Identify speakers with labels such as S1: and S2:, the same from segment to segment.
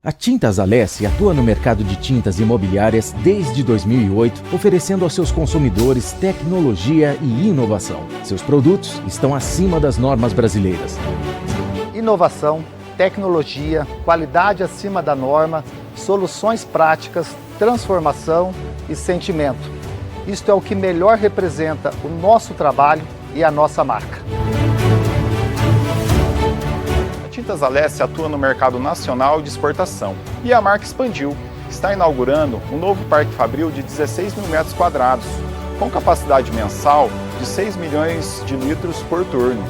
S1: A Tintas Alessi atua no mercado de tintas imobiliárias desde 2008, oferecendo aos seus consumidores tecnologia e inovação. Seus produtos estão acima das normas brasileiras.
S2: Inovação, tecnologia, qualidade acima da norma, soluções práticas, transformação e sentimento. Isto é o que melhor representa o nosso trabalho e a nossa marca.
S3: A Tintas Alessi atua no mercado nacional de exportação e a marca expandiu. Está inaugurando um novo Parque Fabril de 16 mil metros quadrados, com capacidade mensal de 6 milhões de litros por turno.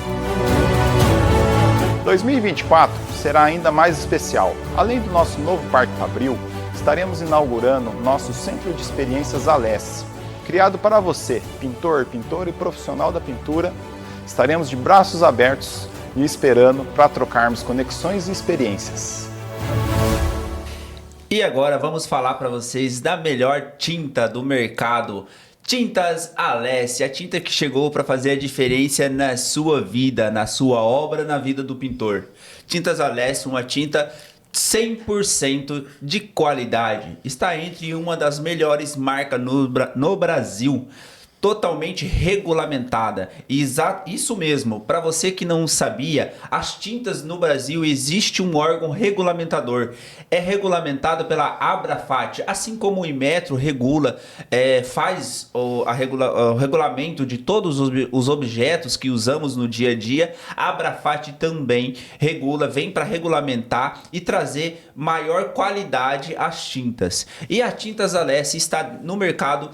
S3: 2024 será ainda mais especial. Além do nosso novo Parque Fabril, estaremos inaugurando nosso Centro de Experiências Alessi. Criado para você, pintor, pintora e profissional da pintura, estaremos de braços abertos e esperando para trocarmos conexões e experiências.
S4: E agora vamos falar para vocês da melhor tinta do mercado. Tintas Alessi, a tinta que chegou para fazer a diferença na sua vida, na sua obra, na vida do pintor. Tintas Alessi, uma tinta 100% de qualidade. Está entre uma das melhores marcas no Brasil. Totalmente regulamentada. Isso mesmo, para você que não sabia, as tintas no Brasil existe um órgão regulamentador. É regulamentado pela Abrafat, assim como o Inmetro regula, faz o regulamento de todos os objetos que usamos no dia a dia. A Abrafat também regula, vem para regulamentar e trazer maior qualidade às tintas. E a Tintas Alessi está no mercado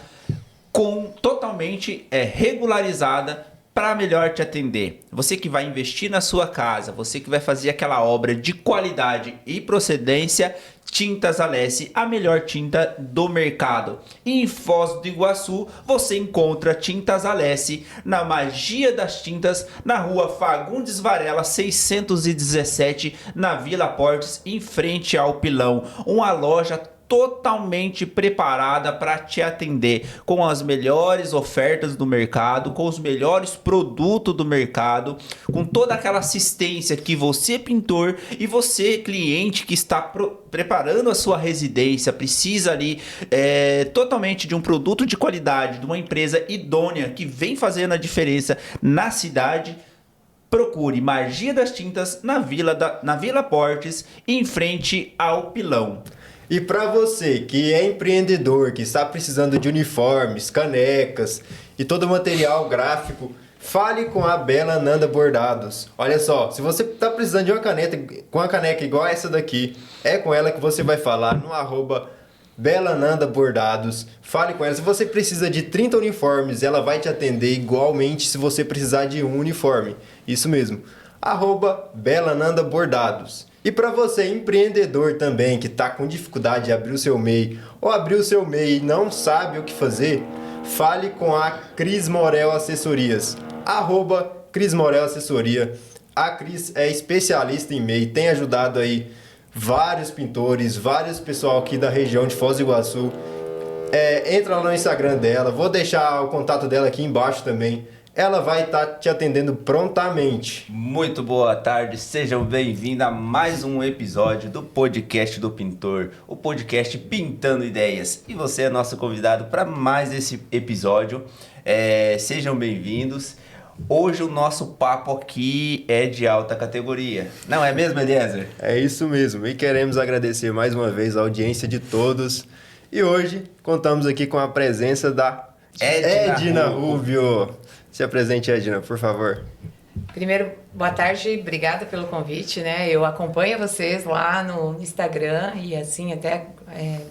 S4: totalmente regularizada para melhor te atender. Você que vai investir na sua casa, você que vai fazer aquela obra de qualidade e procedência, Tintas Alessi, a melhor tinta do mercado. E em Foz do Iguaçu, você encontra Tintas Alessi na Magia das Tintas, na rua Fagundes Varela 617, na Vila Portes, em frente ao Pilão. Uma loja totalmente preparada para te atender com as melhores ofertas do mercado, com os melhores produtos do mercado, com toda aquela assistência que você, pintor, e você, cliente, que está preparando a sua residência, precisa ali totalmente de um produto de qualidade, de uma empresa idônea que vem fazendo a diferença na cidade. Procure Magia das Tintas na Vila Portes, em frente ao Pilão.
S5: E para você que é empreendedor, que está precisando de uniformes, canecas e todo o material gráfico, fale com a Bela Nanda Bordados. Olha só, se você está precisando de uma caneca igual essa daqui, é com ela que você vai falar no @Bela Nanda Bordados. Fale com ela. Se você precisa de 30 uniformes, ela vai te atender igualmente se você precisar de um uniforme. Isso mesmo, @Bela Nanda Bordados. E para você, empreendedor também, que está com dificuldade de abrir o seu MEI, ou abrir o seu MEI e não sabe o que fazer, fale com a Cris Morel Assessorias, @Cris Morel Assessoria. A Cris é especialista em MEI, tem ajudado aí vários pintores, vários pessoal aqui da região de Foz do Iguaçu. Entra lá no Instagram dela, vou deixar o contato dela aqui embaixo também. Ela vai estar te atendendo prontamente.
S4: Muito boa tarde, sejam bem-vindos a mais um episódio do Podcast do Pintor, o podcast Pintando Ideias. E você é nosso convidado para mais esse episódio. Sejam bem-vindos. Hoje o nosso papo aqui é de alta categoria. Não é mesmo, Eliezer?
S5: É isso mesmo. E queremos agradecer mais uma vez a audiência de todos. E hoje contamos aqui com a presença da Edna Rubio. Se apresente, Edna, por favor.
S6: Primeiro, boa tarde, obrigada pelo convite, né? Eu acompanho vocês lá no Instagram e assim, até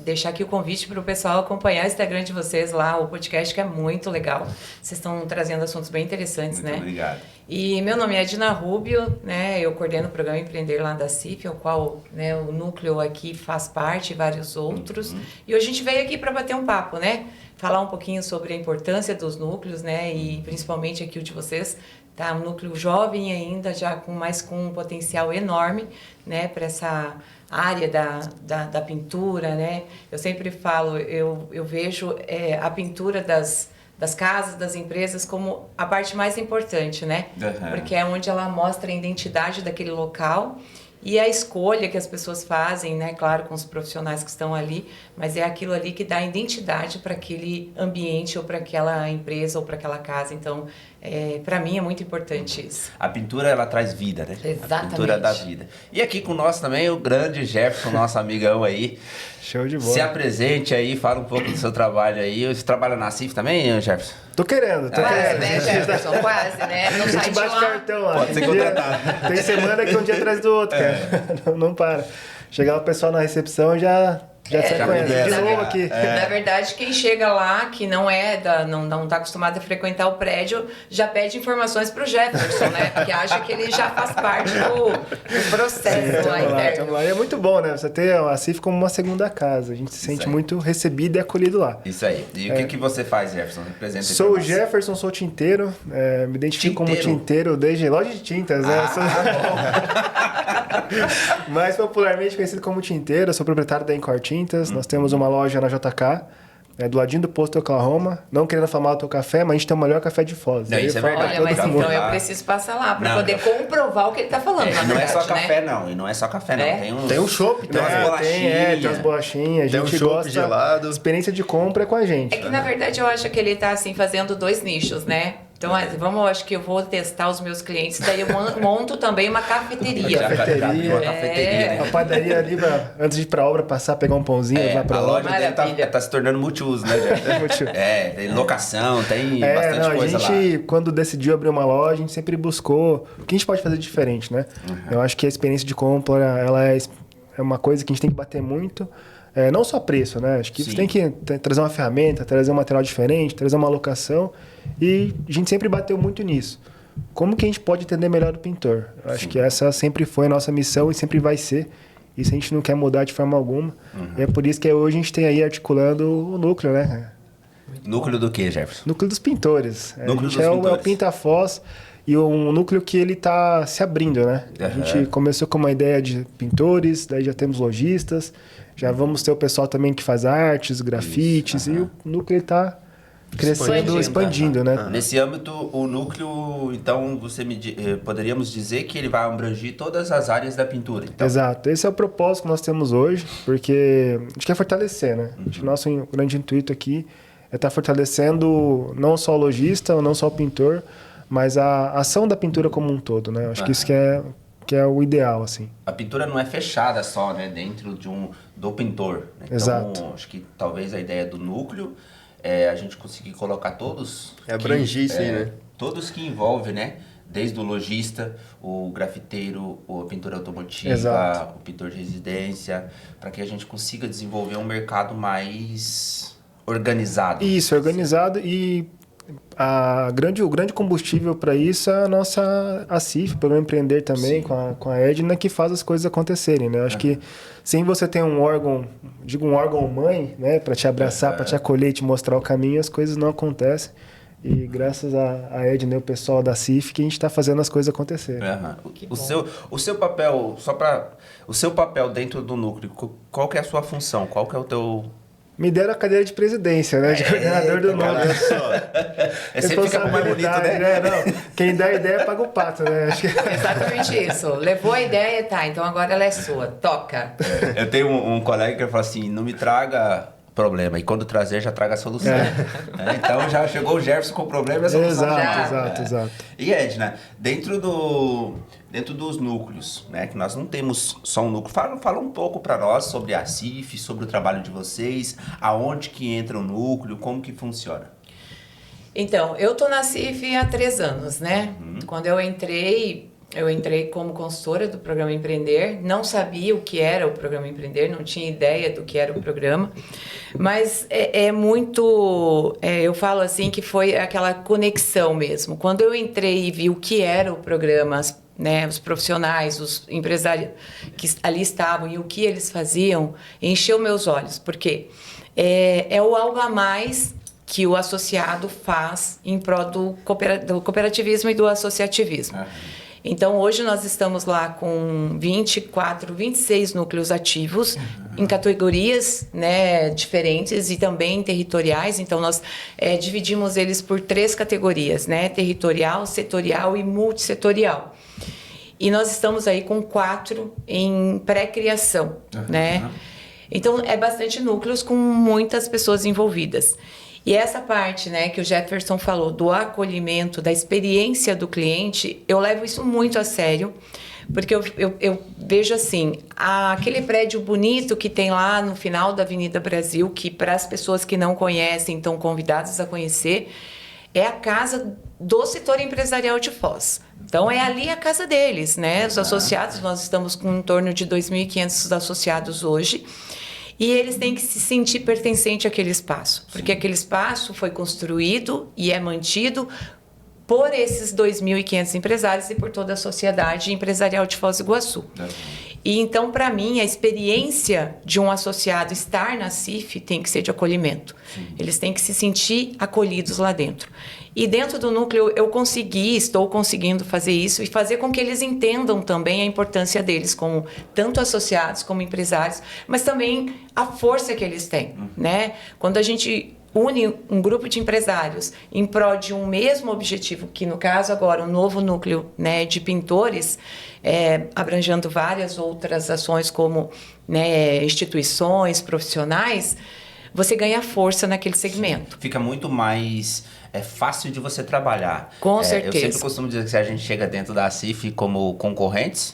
S6: deixar aqui o convite para o pessoal acompanhar o Instagram de vocês lá, o podcast, que é muito legal. Vocês estão trazendo assuntos bem interessantes,
S4: muito
S6: né?
S4: Obrigado.
S6: E meu nome é Edna Rubio, né? Eu coordeno o programa Empreender lá da CIF, ao qual, né, o núcleo aqui faz parte e vários outros. E hoje a gente veio aqui para bater um papo, né? Falar um pouquinho sobre a importância dos núcleos, né? E principalmente aqui o de vocês, tá? Um núcleo jovem ainda, já com um potencial enorme, né? Para essa área da pintura, né? Eu sempre falo, eu vejo a pintura das casas, das empresas, como a parte mais importante, né? Porque é onde ela mostra a identidade daquele local e a escolha que as pessoas fazem, né, claro, com os profissionais que estão ali, mas é aquilo ali que dá identidade para aquele ambiente ou para aquela empresa ou para aquela casa. Então, para mim é muito importante isso.
S4: A pintura, ela traz vida, né?
S6: Exatamente.
S4: A pintura dá vida. E aqui com nós também o grande Jefferson, nosso amigão aí.
S7: Show de bola.
S4: Se apresente aí, fala um pouco do seu trabalho aí. Você trabalha na CIF também, Jefferson?
S7: Tô querendo.
S6: Quase, né, Jefferson? Quase, né? Não
S7: A
S6: sai
S7: gente
S6: de
S7: bate
S6: lá.
S7: cartão lá.
S4: Pode ser contratado.
S7: Tem semana que é um dia atrás do outro, cara. Não para. Chegar o pessoal na recepção já sai conhece. De novo aqui.
S6: Na verdade, quem chega lá, que não não tá acostumado a frequentar o prédio, já pede informações pro Jefferson, né? Porque acha que ele já faz parte do processo lá interno.
S7: Lá. E é muito bom, né? Você ter a CIF como uma segunda casa. A gente se sente muito recebido e acolhido lá.
S4: Isso aí. E o que você faz, Jefferson? Representa
S7: Sou o Jefferson, sou tinteiro. Me identifico como tinteiro desde loja de tintas, né? Mais popularmente conhecido como tinteiro. Sou proprietário da Encore Tintas. Nós temos uma loja na JK, do ladinho do posto Oklahoma. Não querendo falar do teu café, mas a gente tem o melhor café de Foz.
S4: Não, isso é verdade.
S6: Olha, mas então eu preciso passar lá para poder comprovar o que ele tá falando.
S4: E não é só café, não. E não é só café, não.
S5: Tem um chopp,
S4: tem umas bolachinhas.
S7: Tem umas bolachinhas. A gente gosta
S5: gelado.
S7: Experiência de compra é com a gente.
S6: É que, na verdade, eu acho que ele tá, assim, fazendo dois nichos, né? Então, acho que eu vou testar os meus clientes, daí eu monto também uma cafeteria.
S4: Uma cafeteria, né?
S7: A padaria ali, antes de ir pra obra, passar, pegar um pãozinho, levar pra
S4: a loja
S6: Maravilha.
S4: dele tá se tornando multiuso, né, Jefferson? Tem locação, tem bastante coisa lá.
S7: A gente, quando decidiu abrir uma loja, a gente sempre buscou o que a gente pode fazer diferente, né? Eu acho que a experiência de compra, ela é uma coisa que a gente tem que bater muito. Não só preço, né? Acho que você tem que trazer uma ferramenta, trazer um material diferente, trazer uma alocação. E a gente sempre bateu muito nisso. Como que a gente pode entender melhor o pintor? Eu acho que essa sempre foi a nossa missão e sempre vai ser. Isso a gente não quer mudar de forma alguma. E é por isso que hoje a gente tem aí articulando o núcleo, né?
S4: Núcleo do que, Jefferson?
S7: Núcleo dos pintores.
S4: Núcleo
S7: a gente
S4: dos
S7: é
S4: pintores.
S7: o Pinta Foz e um núcleo que ele está se abrindo, né? A gente começou com uma ideia de pintores, daí já temos lojistas, já vamos ter o pessoal também que faz artes, grafites, e o núcleo está crescendo, expandindo, né?
S4: Nesse âmbito, o núcleo, então, poderíamos dizer que ele vai abranger todas as áreas da pintura. Então.
S7: Exato. Esse é o propósito que nós temos hoje, porque a gente quer fortalecer, né? O nosso grande intuito aqui é estar fortalecendo não só o lojista, não só o pintor, mas a ação da pintura como um todo, né? Acho que isso que é o ideal, assim.
S4: A pintura não é fechada só, né? Dentro do pintor. Né? Então,
S7: Exato.
S4: Acho que talvez a ideia do núcleo é a gente conseguir colocar todos...
S5: abranger isso aí, né?
S4: Todos que envolvem, né? Desde o lojista, o grafiteiro, o pintor automotiva,
S7: Exato.
S4: o pintor de residência, para que a gente consiga desenvolver um mercado mais organizado.
S7: Isso, organizado, e o grande combustível para isso é a CIF, o Programa Empreender também, com a Edna, que faz as coisas acontecerem, né? Eu acho que sem você ter um órgão mãe, né, para te abraçar, para te acolher e te mostrar o caminho, as coisas não acontecem. E graças a Edna e o pessoal da CIF que a gente está fazendo as coisas acontecerem.
S4: O seu papel, o seu papel dentro do núcleo, qual que é a sua função? Qual que é o teu...
S7: Me deram a cadeira de presidência, né? De coordenador do núcleo.
S4: Sempre fica mais bonito, né?
S7: Não, quem dá a ideia paga o pato, né? Acho que...
S6: Exatamente isso. Levou a ideia, tá, então agora ela é sua. Toca.
S4: Eu tenho um colega que fala assim, não me traga problema, e quando trazer, já traga a solução. Então já chegou o Jefferson com o problema e a solução.
S7: Exato.
S4: E Edna, dentro dos núcleos, né, que nós não temos só um núcleo, fala um pouco para nós sobre a CIF, sobre o trabalho de vocês, aonde que entra o núcleo, como que funciona.
S6: Então, eu tô na CIF há 3 anos, né? Quando eu entrei como consultora do Programa Empreender, não sabia o que era o Programa Empreender, não tinha ideia do que era o programa, mas eu falo assim que foi aquela conexão mesmo. Quando eu entrei e vi o que era o programa, né, os profissionais, os empresários que ali estavam e o que eles faziam, encheu meus olhos, porque é o algo a mais que o associado faz em prol do cooperativismo e do associativismo. Então, hoje nós estamos lá com 26 núcleos ativos em categorias, né, diferentes e também territoriais. Então, nós dividimos eles por 3 categorias, né, territorial, setorial e multissetorial. e nós estamos aí com 4 em pré-criação, né? Então, é bastante núcleos com muitas pessoas envolvidas. E essa parte, né, que o Jefferson falou, do acolhimento, da experiência do cliente, eu levo isso muito a sério, porque eu vejo assim, aquele prédio bonito que tem lá no final da Avenida Brasil, que para as pessoas que não conhecem, estão convidadas a conhecer, é a casa do setor empresarial de Foz. Então, é ali a casa deles, né? Os associados, nós estamos com em torno de 2.500 associados hoje, e eles têm que se sentir pertencente àquele espaço, porque aquele espaço foi construído e é mantido por esses 2.500 empresários e por toda a sociedade empresarial de Foz do Iguaçu. E então, para mim, a experiência de um associado estar na CIF tem que ser de acolhimento. Eles têm que se sentir acolhidos lá dentro. E dentro do núcleo estou conseguindo fazer isso e fazer com que eles entendam também a importância deles como tanto associados como empresários, mas também a força que eles têm, né? Quando a gente une um grupo de empresários em prol de um mesmo objetivo, que no caso agora um novo núcleo, né, de pintores, abrangendo várias outras ações como, né, instituições, profissionais, você ganha força naquele segmento.
S4: Fica muito mais fácil de você trabalhar.
S6: Com certeza.
S4: Eu sempre costumo dizer que se a gente chega dentro da CIF como concorrentes,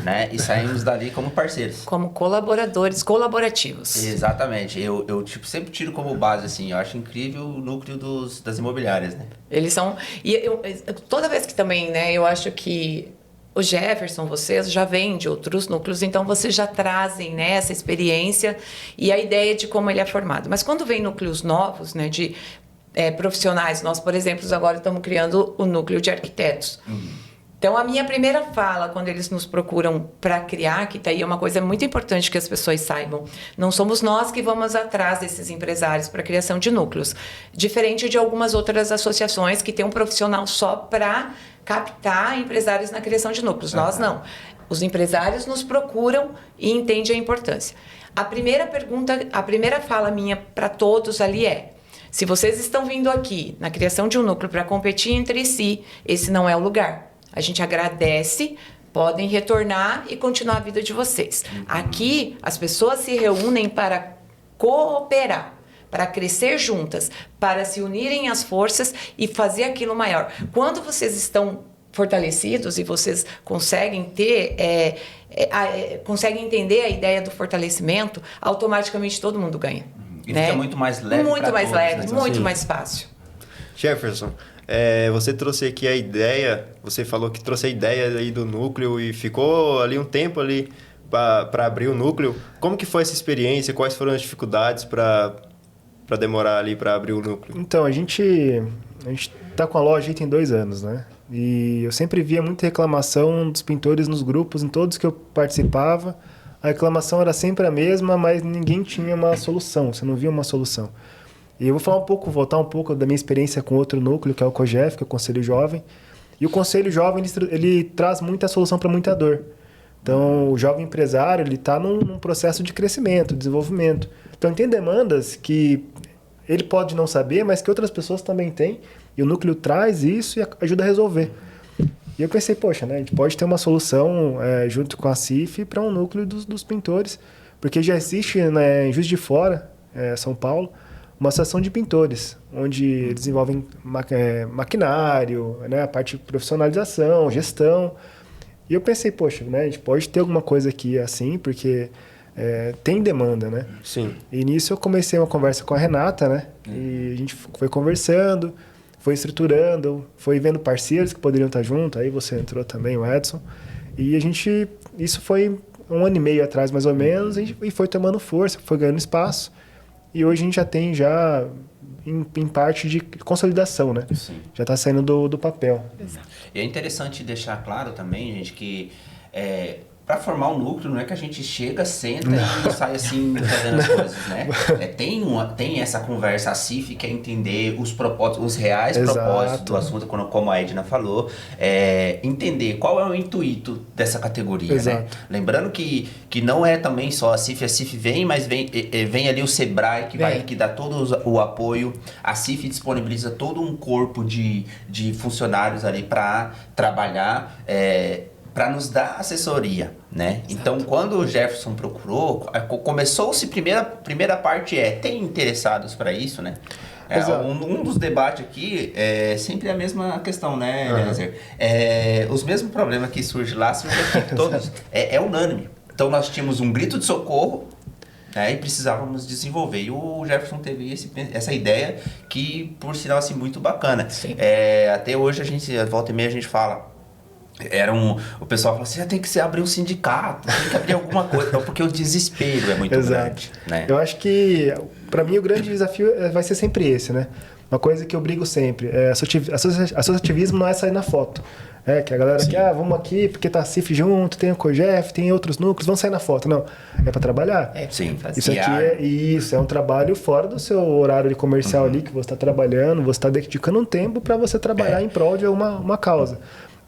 S4: né, e saímos dali como parceiros.
S6: Como colaboradores, colaborativos.
S4: Exatamente. Eu sempre tiro como base, assim, eu acho incrível o núcleo das imobiliárias, né?
S6: Eles são... E toda vez que também, né, eu acho que o Jefferson, vocês já vêm de outros núcleos, então vocês já trazem, né, essa experiência e a ideia de como ele é formado. Mas quando vem núcleos novos, né, de profissionais, nós, por exemplo, agora estamos criando o núcleo de arquitetos. Então, a minha primeira fala, quando eles nos procuram para criar, que tá aí, é uma coisa muito importante que as pessoas saibam. Não somos nós que vamos atrás desses empresários para a criação de núcleos. Diferente de algumas outras associações que têm um profissional só para captar empresários na criação de núcleos. Nós não. Os empresários nos procuram e entendem a importância. A primeira fala minha para todos ali é: se vocês estão vindo aqui na criação de um núcleo para competir entre si, esse não é o lugar. A gente agradece, podem retornar e continuar a vida de vocês. Aqui, as pessoas se reúnem para cooperar, para crescer juntas, para se unirem as forças e fazer aquilo maior. Quando vocês estão fortalecidos e vocês conseguem conseguem entender a ideia do fortalecimento, automaticamente todo mundo ganha.
S4: E
S6: né?
S4: fica muito mais leve.
S6: Muito mais
S4: todos,
S6: leve,
S4: né?
S6: muito mais fácil.
S5: Jefferson, você trouxe aqui a ideia, você falou que trouxe a ideia aí do núcleo e ficou ali um tempo ali para abrir o núcleo. Como que foi essa experiência? Quais foram as dificuldades para demorar ali para abrir o núcleo?
S7: Então, a gente tá com a loja aí tem 2 anos, né? E eu sempre via muita reclamação dos pintores nos grupos, em todos que eu participava. A reclamação era sempre a mesma, mas ninguém tinha uma solução, você não via uma solução. E eu vou voltar um pouco da minha experiência com outro núcleo, que é o COGEF, que é o Conselho Jovem. E o Conselho Jovem, ele traz muita solução para muita dor. Então, o jovem empresário, ele está num processo de crescimento, desenvolvimento. Então, tem demandas que ele pode não saber, mas que outras pessoas também têm. E o núcleo traz isso e ajuda a resolver. E eu pensei, poxa, né, a gente pode ter uma solução junto com a CIF para um núcleo dos pintores. Porque já existe, né, em Juiz de Fora, São Paulo, uma associação de pintores, onde desenvolvem maquinário, né, a parte de profissionalização, gestão. E eu pensei, poxa, né, a gente pode ter alguma coisa aqui assim, porque tem demanda, né?
S5: Sim.
S7: E nisso eu comecei uma conversa com a Renata, né? E a gente foi conversando, foi estruturando, foi vendo parceiros que poderiam estar junto. Aí você entrou também, o Edson. E isso foi 1 ano e meio atrás, mais ou menos, e foi tomando força, foi ganhando espaço. E hoje a gente já tem em parte de consolidação, né?
S4: Sim.
S7: Já está saindo do papel.
S6: Exato. E
S4: é interessante deixar claro também, gente, que para formar um núcleo não é que a gente chega, senta e sai assim fazendo as coisas, né? Tem essa conversa, a CIF quer entender os propósitos, os reais
S7: Exato.
S4: propósitos do assunto, como a Edna falou, entender qual é o intuito dessa categoria,
S7: Exato.
S4: né? Lembrando que não é também só a CIF vem, mas vem ali o Sebrae que dá todo o apoio, a CIF disponibiliza todo um corpo de funcionários ali para trabalhar, para nos dar assessoria, né? Então, quando o Jefferson procurou, começou-se primeira parte tem interessados para isso, né? Um dos debates aqui é sempre a mesma questão, né, Eliezer? Os mesmos problemas que surgem lá, surgem aqui, todos. É unânime. Então, nós tínhamos um grito de socorro, né, e precisávamos desenvolver. E o Jefferson teve essa ideia que, por sinal, assim, muito bacana. Até hoje, volta e meia, a gente fala... O pessoal fala assim, tem que abrir um sindicato, tem que abrir alguma coisa, porque o desespero é muito grande. Né?
S7: Eu acho que, para mim, o grande desafio vai ser sempre esse, né? Uma coisa que eu brigo sempre, associativismo não é sair na foto. Que a galera quer, vamos aqui, porque tá a CIF junto, tem o COGEF, tem outros núcleos, vamos sair na foto. Não, é para trabalhar. Isso aqui é um trabalho fora do seu horário de comercial ali, que você está trabalhando, você está dedicando um tempo para você trabalhar em prol de uma causa.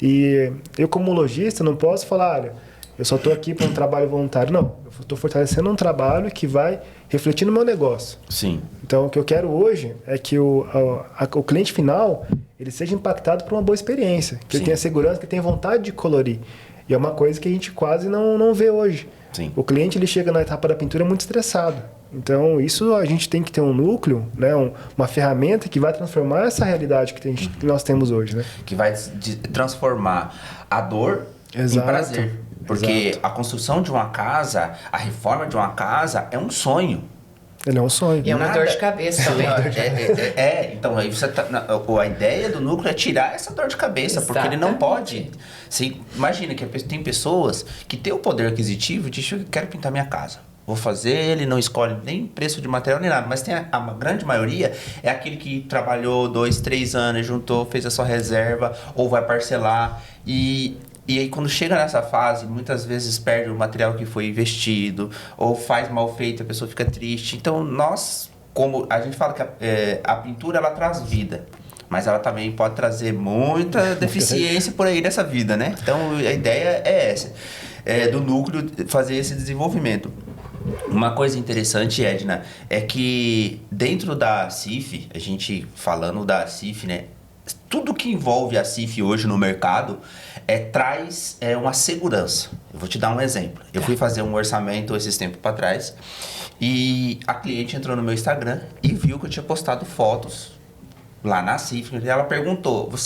S7: E eu, como lojista, não posso falar, olha, eu só estou aqui para um trabalho voluntário. Não, eu estou fortalecendo um trabalho que vai refletir no meu negócio.
S4: Sim.
S7: Então, o que eu quero hoje é que o cliente final ele seja impactado por uma boa experiência, que ele tenha segurança, que ele tenha vontade de colorir. E é uma coisa que a gente quase não vê hoje.
S4: Sim.
S7: O cliente ele chega na etapa da pintura muito estressado. Então, isso a gente tem que ter um núcleo, né, uma ferramenta que vai transformar essa realidade que nós temos hoje. Né?
S4: Que vai transformar a dor em prazer. Porque a construção de uma casa, a reforma de uma casa é um sonho.
S7: Ele é um sonho.
S6: E é uma dor de cabeça também.
S4: Então, aí a ideia do núcleo é tirar essa dor de cabeça, porque ele não pode. Você imagina que tem pessoas que têm o poder aquisitivo de eu quero pintar minha casa. Vou fazer, ele não escolhe nem preço de material nem nada, mas tem a grande maioria é aquele que trabalhou 2, 3 anos, juntou, fez a sua reserva, ou vai parcelar, e aí quando chega nessa fase, muitas vezes perde o material que foi investido, ou faz mal feito, a pessoa fica triste. Então nós, como a gente fala que a pintura ela traz vida, mas ela também pode trazer muita deficiência por aí nessa vida, né? Então a ideia é essa, do núcleo fazer esse desenvolvimento. Uma coisa interessante, Edna, é que dentro da CIF, a gente falando da CIF, né? Tudo que envolve a CIF hoje no mercado traz uma segurança. Eu vou te dar um exemplo. Eu fui fazer um orçamento esses tempos para trás e a cliente entrou no meu Instagram e viu que eu tinha postado fotos lá na CIF. E ela perguntou, o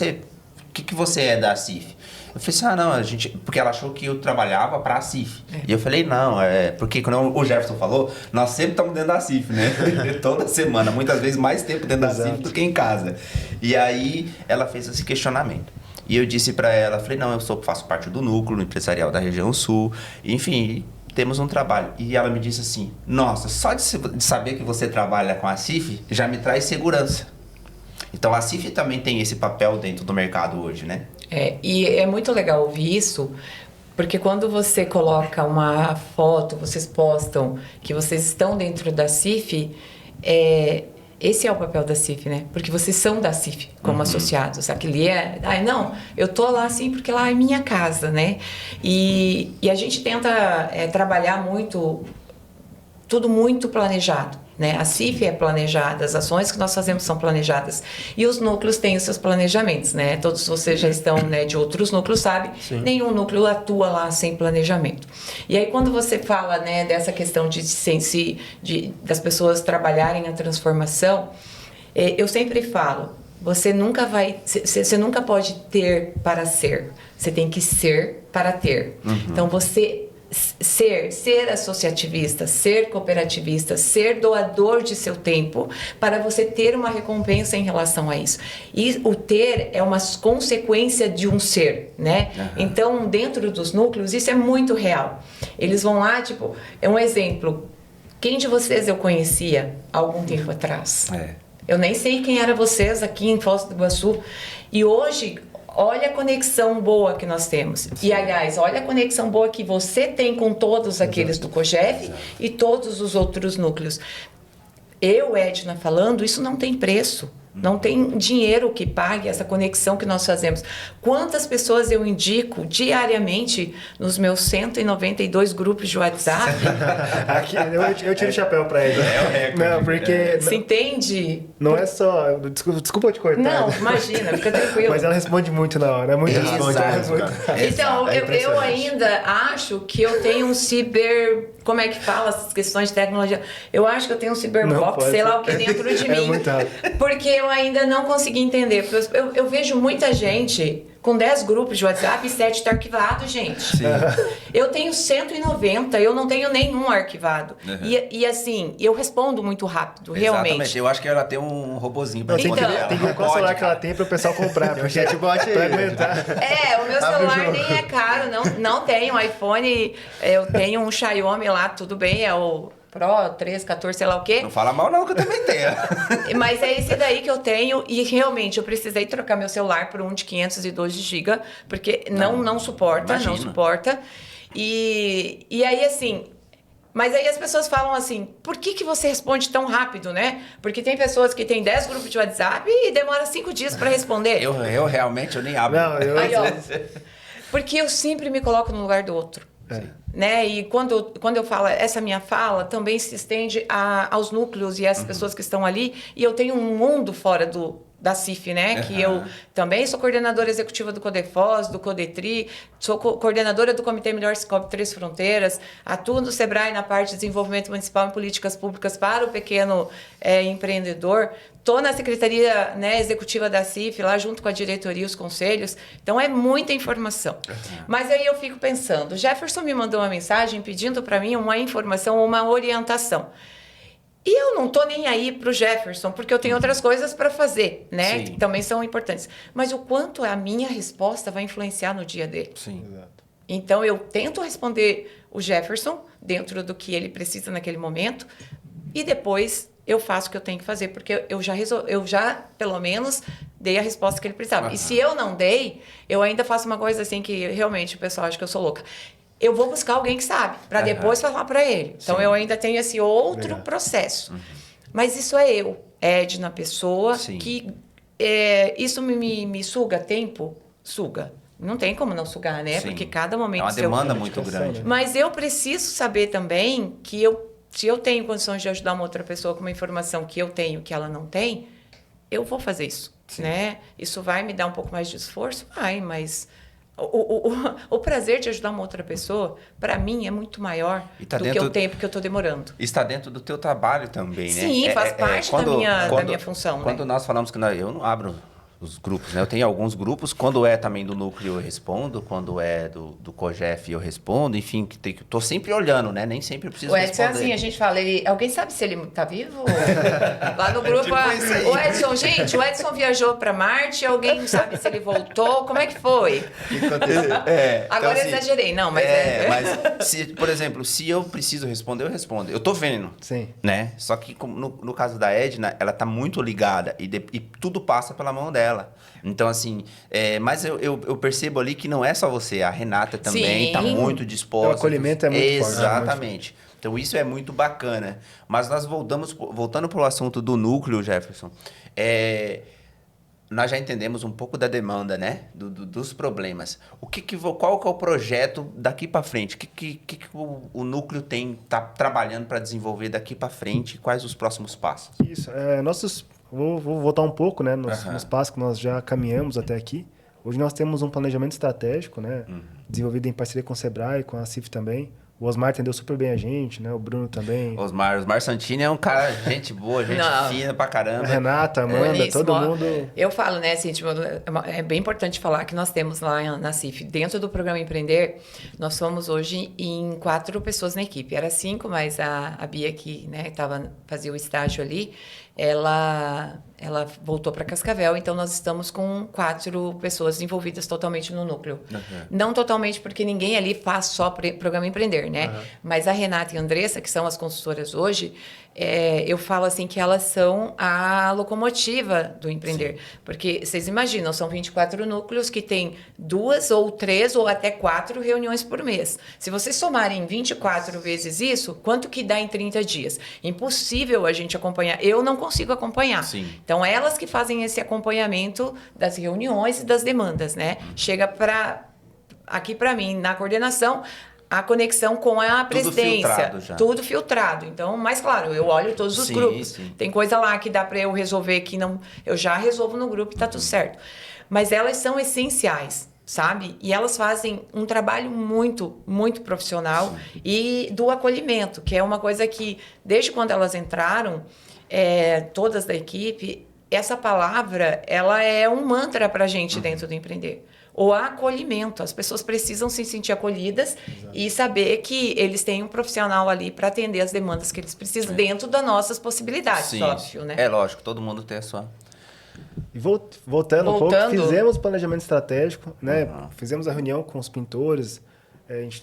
S4: que você é da CIF? Eu falei assim, porque ela achou que eu trabalhava para a CIF. E eu falei, não, porque quando o Jefferson falou, nós sempre estamos dentro da CIF, né? Toda semana, muitas vezes mais tempo dentro da CIF do que em casa. E aí ela fez esse questionamento. E eu disse para ela, falei, não, faço parte do núcleo empresarial da região sul, enfim, temos um trabalho. E ela me disse assim, nossa, só de saber que você trabalha com a CIF já me traz segurança. Então a CIF também tem esse papel dentro do mercado hoje, né?
S6: E é muito legal ouvir isso, porque quando você coloca uma foto, vocês postam que vocês estão dentro da CIF, esse é o papel da CIF, né? Porque vocês são da CIF como associados. Aquele não, eu tô lá sim porque lá é minha casa, né? E a gente tenta trabalhar muito, tudo muito planejado. Né? A CIF é planejada, as ações que nós fazemos são planejadas e os núcleos têm os seus planejamentos, né? Todos vocês já estão, né, de outros núcleos, sabe? Sim. Nenhum núcleo atua lá sem planejamento. E aí quando você fala, né, dessa questão das pessoas trabalharem a transformação, eu sempre falo, você nunca pode ter para ser, você tem que ser para ter. Então você ser associativista, ser cooperativista, ser doador de seu tempo para você ter uma recompensa em relação a isso. E o ter é uma consequência de um ser, né? Então, dentro dos núcleos, isso é muito real. Eles vão lá, é um exemplo. Quem de vocês eu conhecia há algum tempo atrás? Eu nem sei quem eram vocês aqui em Foz do Iguaçu. E hoje... olha a conexão boa que nós temos. Sim. E, aliás, olha a conexão boa que você tem com todos aqueles do COGEF e todos os outros núcleos. Eu, Edna, falando, isso não tem preço. Não tem dinheiro que pague essa conexão que nós fazemos. Quantas pessoas eu indico diariamente nos meus 192 grupos de WhatsApp?
S7: Aqui, eu tiro o chapéu para ele.
S4: É o recorde.
S7: Não, porque...
S6: Você entende?
S7: Não é só... Desculpa te cortar.
S6: Não, imagina, fica tranquilo.
S7: Mas ela responde muito na hora. É muito responde.
S6: Então,
S4: É
S6: eu ainda acho que eu tenho um como é que fala essas questões de tecnologia? Eu acho que eu tenho um cyberbox, sei lá o que dentro de mim.
S7: Muito rápido.
S6: Porque eu ainda não consegui entender. Porque eu vejo muita gente com 10 grupos de WhatsApp e 7 tá arquivado, gente.
S4: Sim.
S6: Eu tenho 190, eu não tenho nenhum arquivado. E assim, eu respondo muito rápido, realmente.
S8: Exatamente. Eu acho que ela tem um robozinho pra
S7: Tem que
S8: responder
S6: Então.
S8: ela.
S7: tem que ver qual
S8: Pode,
S7: celular que ela
S8: cara.
S7: tem para o pessoal comprar.
S5: É um chatbot aí.
S7: Pra aguentar.
S6: O meu celular nem é caro, não tenho iPhone, eu tenho um Xiaomi lá, tudo bem, é o Pro 3, 14, sei lá o quê.
S8: Não fala mal não, que eu também tenho.
S6: Mas é esse daí que eu tenho e realmente eu precisei trocar meu celular por um de 512 GB, porque não suporta,
S8: imagina.
S6: não suporta. E aí assim, mas aí as pessoas falam assim, por que você responde tão rápido, né? Porque tem pessoas que têm 10 grupos de WhatsApp e demora 5 dias para responder.
S8: Eu realmente nem abro.
S7: Não, eu...
S6: Aí, ó, porque eu sempre me coloco no lugar do outro. Né? E quando eu falo, essa minha fala também se estende aos núcleos e às pessoas que estão ali. E eu tenho um mundo fora da CIF, né? Que eu também sou coordenadora executiva do CODEFOS, do CODETRI, sou coordenadora do Comitê Melhor Cicobi Três Fronteiras, atuo no SEBRAE na parte de desenvolvimento municipal em políticas públicas para o pequeno empreendedor. Estou na secretaria, né, executiva da CIF, lá junto com a diretoria e os conselhos. Então, é muita informação. Mas aí eu fico pensando, o Jefferson me mandou uma mensagem pedindo para mim uma informação, uma orientação. E eu não tô nem aí pro Jefferson, porque eu tenho outras coisas para fazer, né?
S8: Sim.
S6: Que também são importantes. Mas o quanto a minha resposta vai influenciar no dia dele.
S8: Sim.
S7: Exato.
S6: Então, eu tento responder o Jefferson dentro do que ele precisa naquele momento e depois eu faço o que eu tenho que fazer, porque eu já pelo menos, dei a resposta que ele precisava. E se eu não dei, eu ainda faço uma coisa assim que realmente o pessoal acha que eu sou louca. Eu vou buscar alguém que sabe, para depois falar para ele. Então, eu ainda tenho esse outro processo. Mas isso é eu, Edna, pessoa, que isso me suga tempo? Suga. Não tem como não sugar, né?
S8: Sim.
S6: Porque cada momento...
S8: É uma demanda muito grande.
S6: Mas eu preciso saber também que se eu tenho condições de ajudar uma outra pessoa com uma informação que eu tenho que ela não tem, eu vou fazer isso, né? Isso vai me dar um pouco mais de esforço? Vai, mas o prazer de ajudar uma outra pessoa, para mim, é muito maior do que o tempo que eu estou demorando.
S8: Está dentro do teu trabalho também, né?
S6: Sim, faz parte da minha função.
S8: Quando nós falamos que eu não abro os grupos, né? Eu tenho alguns grupos, quando é também do núcleo eu respondo, quando é do COGEF eu respondo, enfim, tô sempre olhando, né? Nem sempre eu preciso
S6: O Edson
S8: responder.
S6: é assim, a gente fala, alguém sabe se ele tá vivo? Lá no grupo,
S8: Tipo isso aí.
S6: o Edson, gente, o Edson viajou para Marte, alguém sabe se ele voltou, como é que foi?
S5: O que aconteceu?
S6: Agora eu exagerei, não, mas
S8: mas, por exemplo, se eu preciso responder, eu respondo. Eu tô vendo,
S7: Sim.
S8: né? Só que no caso da Edna, ela tá muito ligada e tudo passa pela mão dela. Então, assim, mas eu percebo ali que não é só você, a Renata também tá muito disposta.
S7: O acolhimento é muito forte.
S8: Exatamente. Então, isso é muito bacana. Mas nós voltando para o assunto do núcleo, Jefferson, nós já entendemos um pouco da demanda, né? Dos problemas. Qual que é o projeto daqui para frente? O que o núcleo tá trabalhando para desenvolver daqui para frente? Quais os próximos passos?
S7: Isso. Vou voltar um pouco, né, nos passos que nós já caminhamos até aqui. Hoje nós temos um planejamento estratégico, né, desenvolvido em parceria com o SEBRAE, com a CIF também. O Osmar atendeu super bem a gente, né? O Bruno também.
S8: Osmar Santini é um cara, gente boa, gente fina pra caramba.
S7: A Renata, a Amanda,
S6: Bueníssimo.
S7: todo mundo.
S6: Eu falo, né, assim, tipo, é bem importante falar que nós temos lá na CIF, dentro do programa Empreender, nós somos hoje em 4 pessoas na equipe. Era 5, mas a Bia, que né, fazia o estágio ali, ela voltou para Cascavel, então nós estamos com 4 pessoas envolvidas totalmente no núcleo. Não totalmente, porque ninguém ali faz só programa Empreender, né? Mas a Renata e a Andressa, que são as consultoras hoje, eu falo assim que elas são a locomotiva do Empreender. Sim. Porque vocês imaginam, são 24 núcleos que têm 2 ou 3 ou até 4 reuniões por mês. Se vocês somarem 24 vezes isso, quanto que dá em 30 dias? Impossível a gente acompanhar. Eu não consigo acompanhar.
S8: Sim.
S6: Então, elas que fazem esse acompanhamento das reuniões e das demandas, né? Chega aqui para mim, na coordenação, a conexão com a presidência.
S8: Filtrado já.
S6: Tudo filtrado. Então, mas claro, eu olho todos os
S8: Sim,
S6: grupos.
S8: sim.
S6: Tem coisa lá que dá para eu resolver que não, eu já resolvo no grupo e tá tudo certo. Mas elas são essenciais, sabe? E elas fazem um trabalho muito, muito profissional e do acolhimento, que é uma coisa que, desde quando elas entraram, todas da equipe, essa palavra, ela é um mantra pra gente dentro do Empreender. O acolhimento. As pessoas precisam se sentir acolhidas e saber que eles têm um profissional ali para atender as demandas que eles precisam dentro das nossas possibilidades,
S8: Sim.
S6: óbvio, né?
S8: É lógico, todo mundo tem a sua...
S7: E voltando um pouco, fizemos o planejamento estratégico, né? Fizemos a reunião com os pintores.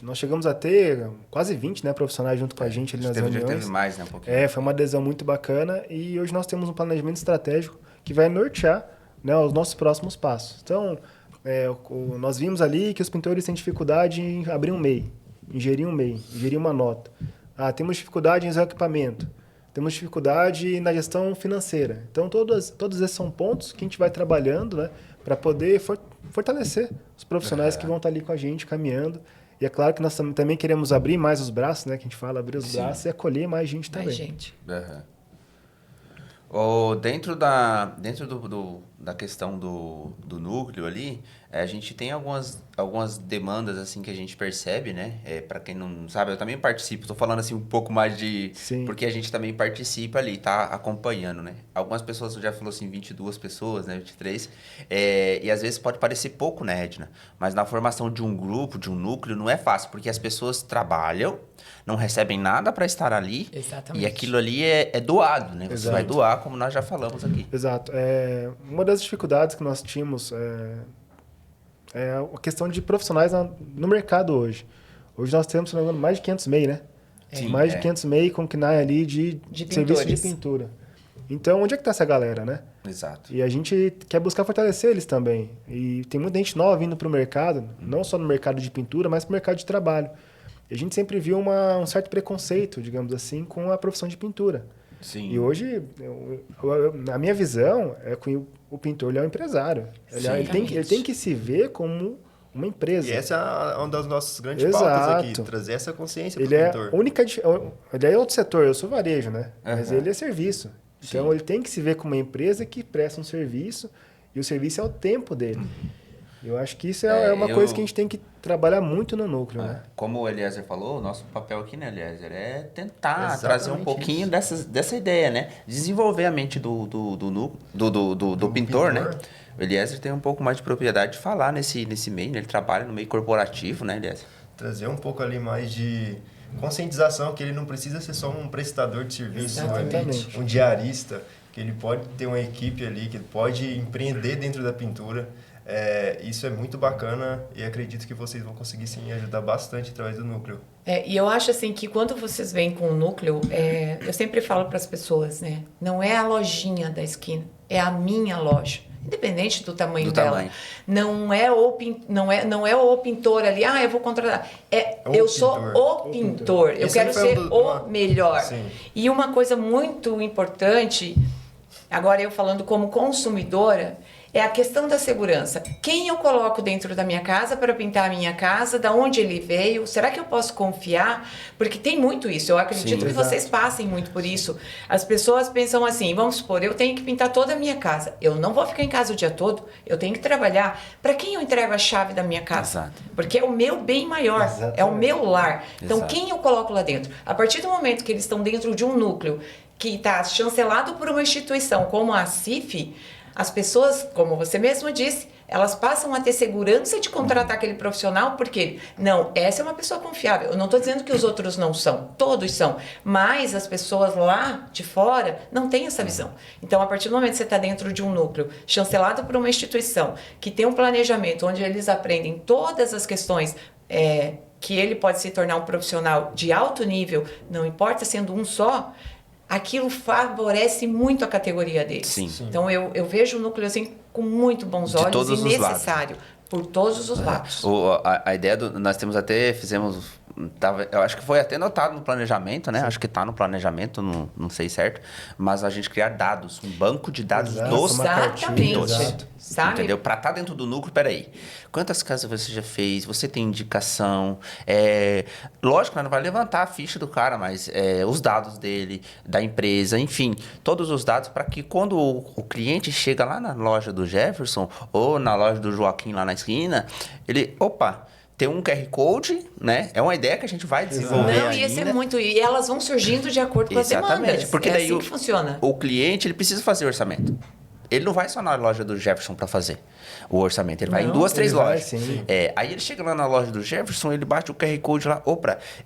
S7: Nós chegamos a ter quase 20, né, profissionais junto com a gente ali nas
S8: Já
S7: reuniões.
S8: teve mais, né? Um pouquinho.
S7: Foi uma adesão muito bacana e hoje nós temos um planejamento estratégico que vai nortear, né, os nossos próximos passos. Então, nós vimos ali que os pintores têm dificuldade em abrir um MEI, em gerir um MEI, em gerir uma nota. Temos dificuldade em usar o equipamento. Temos dificuldade na gestão financeira. Então, todos esses são pontos que a gente vai trabalhando, né, para poder fortalecer os profissionais que vão estar ali com a gente, caminhando. E é claro que nós também queremos abrir mais os braços, né, que a gente fala, abrir os braços e acolher mais gente também.
S6: Mais gente.
S8: Dentro da questão do núcleo ali, a gente tem algumas demandas assim que a gente percebe, né? Para quem não sabe, eu também participo. Estou falando assim um pouco mais de...
S7: Sim.
S8: Porque a gente também participa ali, tá acompanhando, né? Algumas pessoas já falou assim, 22 pessoas, né? 23. E às vezes pode parecer pouco, né, Edna? Mas na formação de um grupo, de um núcleo, não é fácil. Porque as pessoas trabalham, não recebem nada para estar ali.
S6: Exatamente.
S8: E aquilo ali é doado, né? Você
S7: Exato.
S8: vai doar, como nós já falamos aqui.
S7: Exato. Uma das dificuldades que nós tínhamos é a questão de profissionais no mercado hoje. Hoje nós temos, se não me engano, mais de 500 MEI, né?
S8: Sim,
S7: mais de 500 MEI com KNAI ali de serviço de pintura. Então, onde é que está essa galera, né?
S8: Exato.
S7: E a gente quer buscar fortalecer eles também. E tem muita gente nova vindo para o mercado, não só no mercado de pintura, mas para o mercado de trabalho. E a gente sempre viu um certo preconceito, digamos assim, com a profissão de pintura.
S8: Sim.
S7: E hoje, na minha visão, é que o pintor ele é um empresário. Ele tem que se ver como uma empresa.
S5: E essa é uma das nossas grandes
S7: Exato.
S5: pautas aqui, trazer essa consciência para o pintor.
S7: Ele é outro setor, eu sou varejo, né? Mas ele é serviço. Então, ele tem que se ver como uma empresa que presta um serviço e o serviço é o tempo dele. Eu acho que isso é uma coisa que a gente tem que trabalhar muito no núcleo, né?
S8: Como o Eliezer falou, o nosso papel aqui, né, Eliezer, é tentar
S5: Exatamente
S8: trazer um pouquinho dessa ideia, né? Desenvolver a mente do pintor, né? O Eliezer tem um pouco mais de propriedade de falar nesse meio, né? Ele trabalha no meio corporativo, né, Eliezer?
S5: Trazer um pouco ali mais de conscientização, que ele não precisa ser só um prestador de serviço, um diarista, que ele pode ter uma equipe ali, que ele pode empreender dentro da pintura. Isso é muito bacana e acredito que vocês vão conseguir sim ajudar bastante através do núcleo.
S6: E eu acho assim que quando vocês vêm com o núcleo, eu sempre falo para as pessoas, né? Não é a lojinha da esquina, é a minha loja. Independente do tamanho dela. Não é o pintor ali, eu vou contratar. Eu sou o pintor. Eu quero ser o melhor. Sim. E uma coisa muito importante, agora eu falando como consumidora, é a questão da segurança. Quem eu coloco dentro da minha casa para pintar a minha casa, da onde ele veio, será que eu posso confiar? Porque tem muito isso, eu acredito que vocês passem muito por isso. As pessoas pensam assim, vamos supor, eu tenho que pintar toda a minha casa. Eu não vou ficar em casa o dia todo, eu tenho que trabalhar. Para quem eu entrego a chave da minha casa?
S8: Exato.
S6: Porque é o meu bem maior, é o meu lar. Então,
S8: Exato.
S6: quem eu coloco lá dentro? A partir do momento que eles estão dentro de um núcleo que está chancelado por uma instituição como a CIF, as pessoas, como você mesmo disse, elas passam a ter segurança de contratar aquele profissional, porque, não, essa é uma pessoa confiável. Eu não estou dizendo que os outros não são, todos são, mas as pessoas lá de fora não têm essa visão. Então, a partir do momento que você está dentro de um núcleo chancelado por uma instituição, que tem um planejamento onde eles aprendem todas as questões que ele pode se tornar um profissional de alto nível, não importa sendo um só, aquilo favorece muito a categoria deles.
S8: Sim.
S6: Então, eu vejo o núcleo assim com muito bons olhos e necessário. por todos os lados.
S8: A ideia nós temos até, eu acho que foi até notado no planejamento, né? Sim. Acho que está no planejamento, não sei certo, mas a gente criar dados, um banco de dados dos pintores. Sabe? Entendeu? Para estar dentro do núcleo, peraí, quantas casas você já fez? Você tem indicação? Lógico, não vai levantar a ficha do cara, mas os dados dele, da empresa, enfim, todos os dados para que quando o cliente chega lá na loja do Jefferson ou na loja do Joaquim lá na esquina, ele, tem um QR Code, né? É uma ideia que a gente vai desenvolver ainda.
S6: Ia ser muito... E elas vão surgindo de acordo com as demandas.
S8: Porque daí
S6: assim que funciona.
S8: O cliente, ele precisa fazer orçamento. Ele não vai só na loja do Jefferson para fazer o orçamento. Ele vai em 2, 3 lojas. Aí ele chega lá na loja do Jefferson, ele bate o QR Code lá.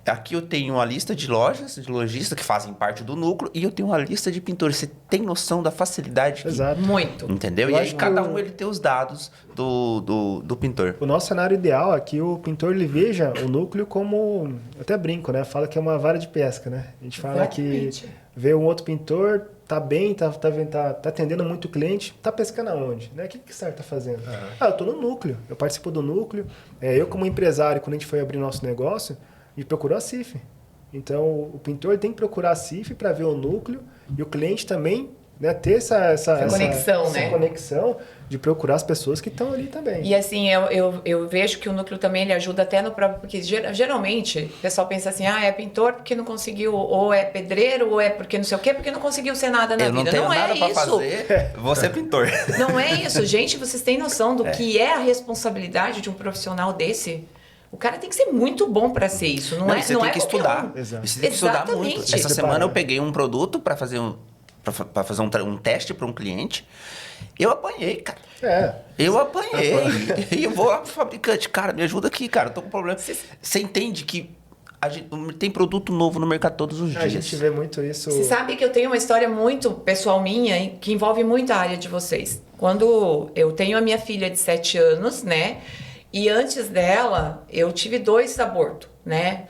S8: Aqui eu tenho uma lista de lojas, de lojistas que fazem parte do núcleo e eu tenho uma lista de pintores. Você tem noção da facilidade?
S7: Exato.
S6: Muito.
S8: Entendeu? E aí cada um ele tem os dados do pintor.
S7: O nosso cenário ideal é que o pintor ele veja o núcleo como... Eu até brinco, né? Fala que é uma vara de pesca, né? A gente fala que vê um outro pintor... Tá bem, tá atendendo muito cliente, tá pescando aonde? Né? O que você tá fazendo? Eu tô no núcleo, eu participo do núcleo. Eu, como empresário, quando a gente foi abrir nosso negócio, a gente procurou a CIF. Então, o pintor tem que procurar a CIF para ver o núcleo e o cliente também, né, ter essa conexão de procurar as pessoas que estão ali também.
S6: E assim, eu vejo que o núcleo também ele ajuda até no próprio... Porque geralmente o pessoal pensa assim, é pintor porque não conseguiu, ou é pedreiro, ou é porque não sei o quê, porque não conseguiu ser nada na vida.
S8: Não tenho nada pra fazer, vou ser pintor.
S6: Não é isso. Gente, vocês têm noção do que é a responsabilidade de um profissional desse? O cara tem que ser muito bom para ser isso.
S8: Você tem que estudar. Você tem que estudar muito. Essa semana eu peguei um produto para fazer um teste para um cliente. Eu apanhei, cara. Eu apanhei. E eu vou lá pro fabricante. Cara, me ajuda aqui, cara. Eu tô com problema. Você entende que tem produto novo no mercado todos os dias.
S7: A gente vê muito isso.
S6: Você sabe que eu tenho uma história muito pessoal minha que envolve muito a área de vocês. Quando eu tenho a minha filha de 7 anos, né? E antes dela, eu tive 2 abortos, né?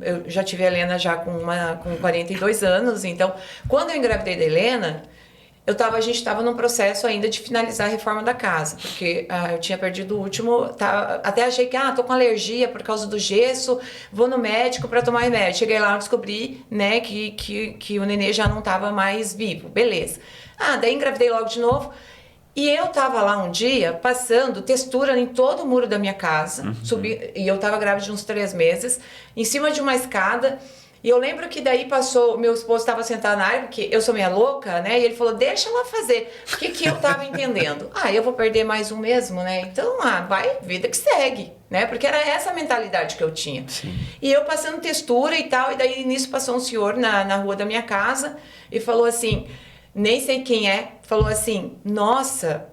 S6: Eu já tive a Helena já com 42 anos. Então, quando eu engravidei da Helena... A gente estava num processo ainda de finalizar a reforma da casa, porque eu tinha perdido o último, até achei que, tô com alergia por causa do gesso, vou no médico para tomar remédio. Cheguei lá e descobri, né, que o nenê já não estava mais vivo, beleza. Daí engravidei logo de novo, e eu tava lá um dia, passando textura em todo o muro da minha casa, subi, e eu tava grávida de uns 3 meses, em cima de uma escada. E eu lembro que daí meu esposo estava sentado na área, porque eu sou meio louca, né? E ele falou, deixa ela fazer. O que eu tava entendendo? Eu vou perder mais um mesmo, né? Então, vai, vida que segue, né? Porque era essa a mentalidade que eu tinha. Sim. E eu passando textura e tal, e daí nisso passou um senhor na rua da minha casa e falou assim, nem sei quem falou assim, nossa,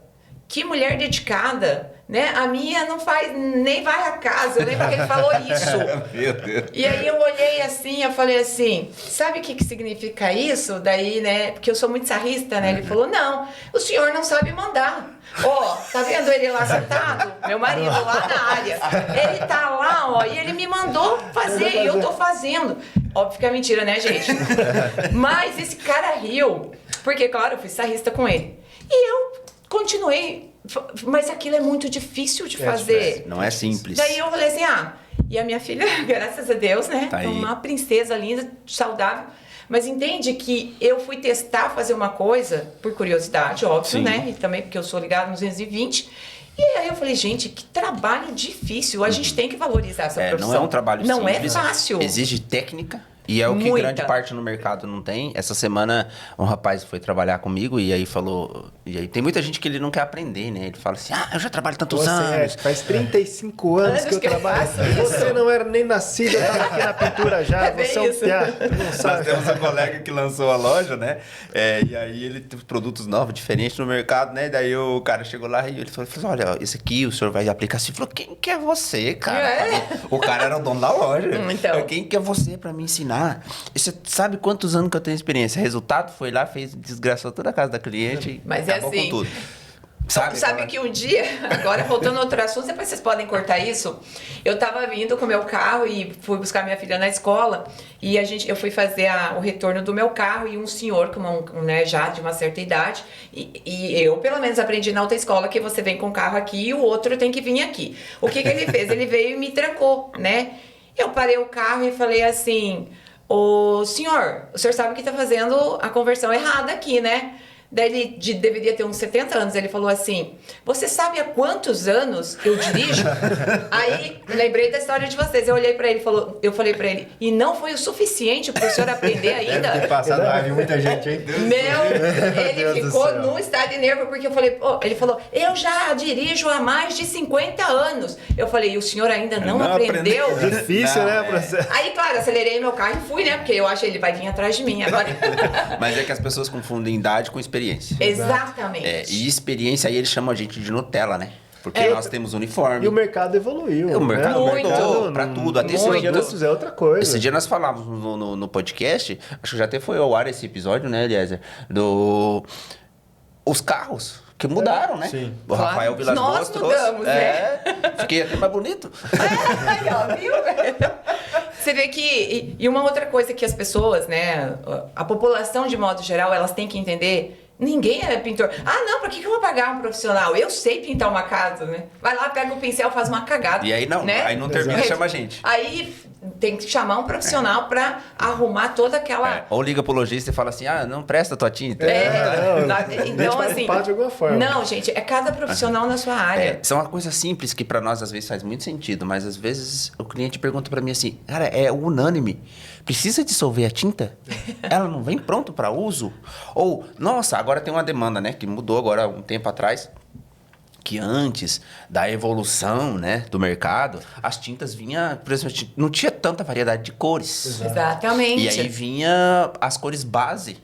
S6: que mulher dedicada, né? A minha não faz, nem vai a casa. Eu lembro que ele falou isso.
S8: Meu Deus.
S6: E aí eu olhei assim, eu falei assim, sabe o que significa isso? Daí, né? Porque eu sou muito sarrista, né? Ele falou, não, o senhor não sabe mandar. Tá vendo ele lá sentado? Meu marido lá na área. Ele tá lá, e ele me mandou fazer, e eu tô fazendo. Óbvio que é mentira, né, gente? Mas esse cara riu, porque, claro, eu fui sarrista com ele. E eu continuei, mas aquilo é muito difícil de fazer.
S8: Não é simples.
S6: Daí eu falei assim, e a minha filha, graças a Deus, né?
S8: Tá aí.
S6: Uma princesa linda, saudável. Mas entende que eu fui testar fazer uma coisa por curiosidade, óbvio, sim, né? E também porque eu sou ligada no 220. E aí eu falei, gente, que trabalho difícil. A gente tem que valorizar essa profissão.
S8: Não é um trabalho simples.
S6: Não é fácil.
S8: Exige técnica. E é o que grande parte no mercado não tem. Essa semana um rapaz foi trabalhar comigo e aí falou... E aí tem muita gente que ele não quer aprender, né? Ele fala assim, eu já trabalho tantos anos.
S7: Faz 35 anos que eu trabalho. Você não era nem nascido, eu tava aqui na pintura já. Você é um piá.
S8: Nós temos um colega que lançou a loja, né? E aí ele tem produtos novos, diferentes no mercado, né? Daí o cara chegou lá e ele falou, olha, esse aqui o senhor vai aplicar assim. Ele falou, quem que é você, cara? O cara era o dono da loja. Então. Quem que é você pra me ensinar? Você sabe quantos anos que eu tenho experiência? Resultado, foi lá, fez, desgraçou toda a casa da cliente.
S6: Mas é assim,
S8: com tudo.
S6: Sabe que um dia, agora voltando a outro assunto, depois vocês podem cortar isso. Eu tava vindo com o meu carro e fui buscar minha filha na escola e eu fui fazer o retorno do meu carro e um senhor né, já de uma certa idade e eu pelo menos aprendi na autoescola que você vem com o carro aqui e o outro tem que vir aqui. O que ele fez? Ele veio e me trancou, né? Eu parei o carro e falei assim, o senhor sabe que tá fazendo a conversão errada aqui, né? Daí ele deveria ter uns 70 anos. Ele falou assim, você sabe há quantos anos eu dirijo? Aí, lembrei da história de vocês. Eu olhei pra ele eu falei pra ele, e não foi o suficiente pro senhor aprender ainda?
S5: Deve ter passado raiva de muita gente, hein?
S6: Ele ficou num estado de nervo, porque eu falei, ele falou, eu já dirijo há mais de 50 anos. Eu falei, e o senhor ainda não aprendeu?
S7: Difícil, né?
S6: Aí, claro, acelerei meu carro e fui, né? Porque eu achei ele vai vir atrás de mim agora.
S8: Mas é que as pessoas confundem idade com experiência.
S6: Exatamente.
S8: E experiência aí eles chamam a gente de Nutella, né? Porque nós temos uniforme.
S7: E o mercado evoluiu.
S8: O mercado
S6: Muito.
S8: mudou pra tudo. Até
S7: Antes é outra coisa.
S8: Esse dia nós falávamos no podcast, acho que já até foi ao ar esse episódio, né, Eliezer? Os carros que mudaram, né?
S5: Sim.
S8: O Rafael Vilas Boas
S6: Nós
S8: trouxe.
S6: mudamos, né?
S8: Fiquei até mais bonito.
S6: Aí, ó, viu? Você vê que... E uma outra coisa que as pessoas, né? A população, de modo geral, elas têm que entender... Ninguém é pintor. Ah, não, pra que eu vou pagar um profissional? Eu sei pintar uma casa, né? Vai lá, pega o pincel, faz uma cagada.
S8: E aí não,
S6: né?
S8: aí não termina, chama a gente.
S6: Aí tem que chamar um profissional pra arrumar toda aquela...
S8: Ou liga pro lojista e fala assim, não presta a tua tinta.
S6: Então, assim...
S7: De alguma forma.
S6: Não, gente, é cada profissional na sua área.
S8: São uma coisa simples que pra nós às vezes faz muito sentido, mas às vezes o cliente pergunta pra mim assim, cara, é unânime, precisa dissolver a tinta? Ela não vem pronto pra uso? Ou, nossa, agora tem uma demanda, né, que mudou agora um tempo atrás, que antes da evolução, né, do mercado, as tintas vinham, por exemplo, não tinha tanta variedade de cores.
S6: Exatamente.
S8: E aí vinha as cores base.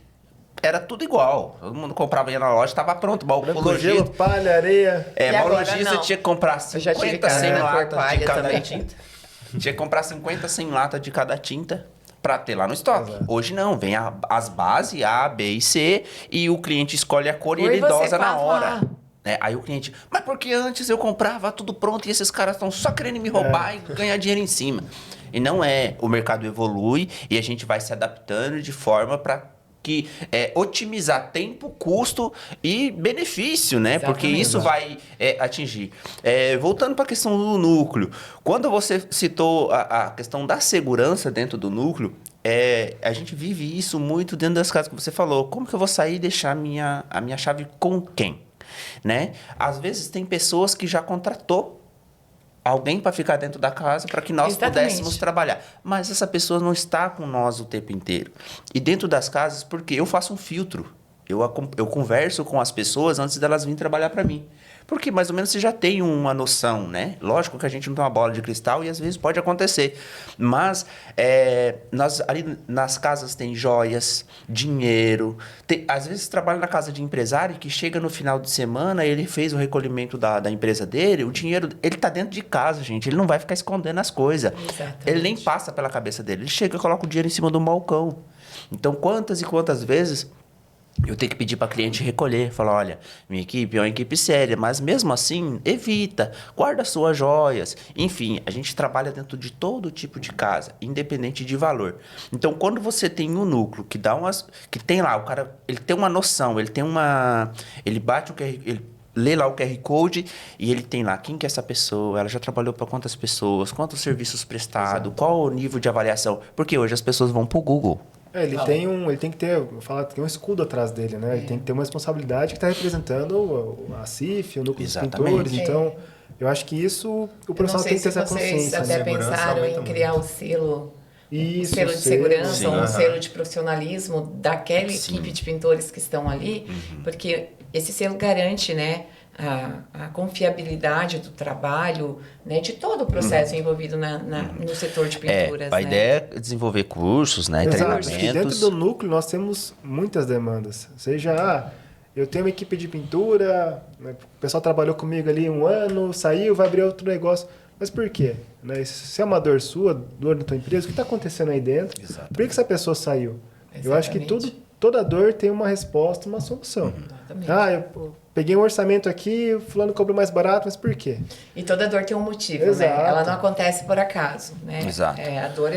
S8: Era tudo igual. Todo mundo comprava, ia na loja, estava pronto.
S7: Branco, gelo, palha, areia.
S8: O lojista tinha que comprar 50, 100 latas de cada
S6: também.
S8: tinta. Tinha que comprar 50, 100 latas de cada tinta para ter lá no estoque.
S7: Exato.
S8: Hoje não, vem as bases, A, B e C, e o cliente escolhe a cor e ele
S6: você
S8: dosa na
S6: faz
S8: hora.
S6: lá.
S8: Aí o cliente, mas porque antes eu comprava tudo pronto e esses caras estão só querendo me roubar e ganhar dinheiro em cima. E não é. O mercado evolui e a gente vai se adaptando de forma para que otimizar tempo, custo e benefício, né?
S6: Exatamente.
S8: Porque isso vai atingir. Voltando para a questão do núcleo, quando você citou a questão da segurança dentro do núcleo, a gente vive isso muito dentro das casas que você falou. Como que eu vou sair e deixar a minha chave com quem? Né? Às vezes tem pessoas que já contratou alguém para ficar dentro da casa para que nós pudéssemos trabalhar. Mas essa pessoa não está com nós o tempo inteiro. E dentro das casas, porque eu faço um filtro. Eu converso com as pessoas antes delas virem trabalhar para mim. Porque mais ou menos você já tem uma noção, né? Lógico que a gente não tem uma bola de cristal e às vezes pode acontecer. Mas nós ali nas casas tem joias, dinheiro. Às vezes trabalha na casa de empresário que chega no final de semana, ele fez o recolhimento da empresa dele, o dinheiro, ele tá dentro de casa, gente. Ele não vai ficar escondendo as coisas.
S6: Exatamente.
S8: Ele nem passa pela cabeça dele. Ele chega e coloca o dinheiro em cima do balcão. Então, quantas e quantas vezes eu tenho que pedir para cliente recolher, falar, olha, minha equipe é uma equipe séria, mas mesmo assim, evita, guarda suas joias. Enfim, a gente trabalha dentro de todo tipo de casa, independente de valor. Então, quando você tem um núcleo que que tem lá, o cara, ele tem uma noção, ele bate ele lê lá o QR Code e ele tem lá quem que é essa pessoa, ela já trabalhou para quantas pessoas, quantos serviços prestados, qual o nível de avaliação. Porque hoje as pessoas vão para o Google.
S7: Ele tem que ter, tem um escudo atrás dele, né? Ele tem que ter uma responsabilidade que está representando a CIF, o núcleo dos pintores. Então, eu acho que isso, o profissional tem que ter essa consciência.
S6: Vocês até pensaram em criar o selo... um selo de segurança, um selo de profissionalismo daquela equipe de pintores que estão ali, porque esse selo garante, né, a confiabilidade do trabalho, né, de todo o processo envolvido no setor de pinturas.
S8: A ideia é desenvolver cursos, né, treinamentos.
S7: Porque dentro do núcleo nós temos muitas demandas. Seja, eu tenho uma equipe de pintura, né, o pessoal trabalhou comigo ali 1 ano, saiu, vai abrir outro negócio. Mas por quê? Né? Se é uma dor sua, dor da tua empresa, o que está acontecendo aí dentro? Exatamente. Por que essa pessoa saiu? Exatamente. Eu acho que toda dor tem uma resposta, uma solução.
S6: Exatamente.
S7: Eu peguei um orçamento aqui, o fulano cobrou mais barato, mas por quê?
S6: E toda dor tem um motivo,
S7: Exato.
S6: né? Ela não acontece por acaso, né?
S8: Exato.
S6: A dor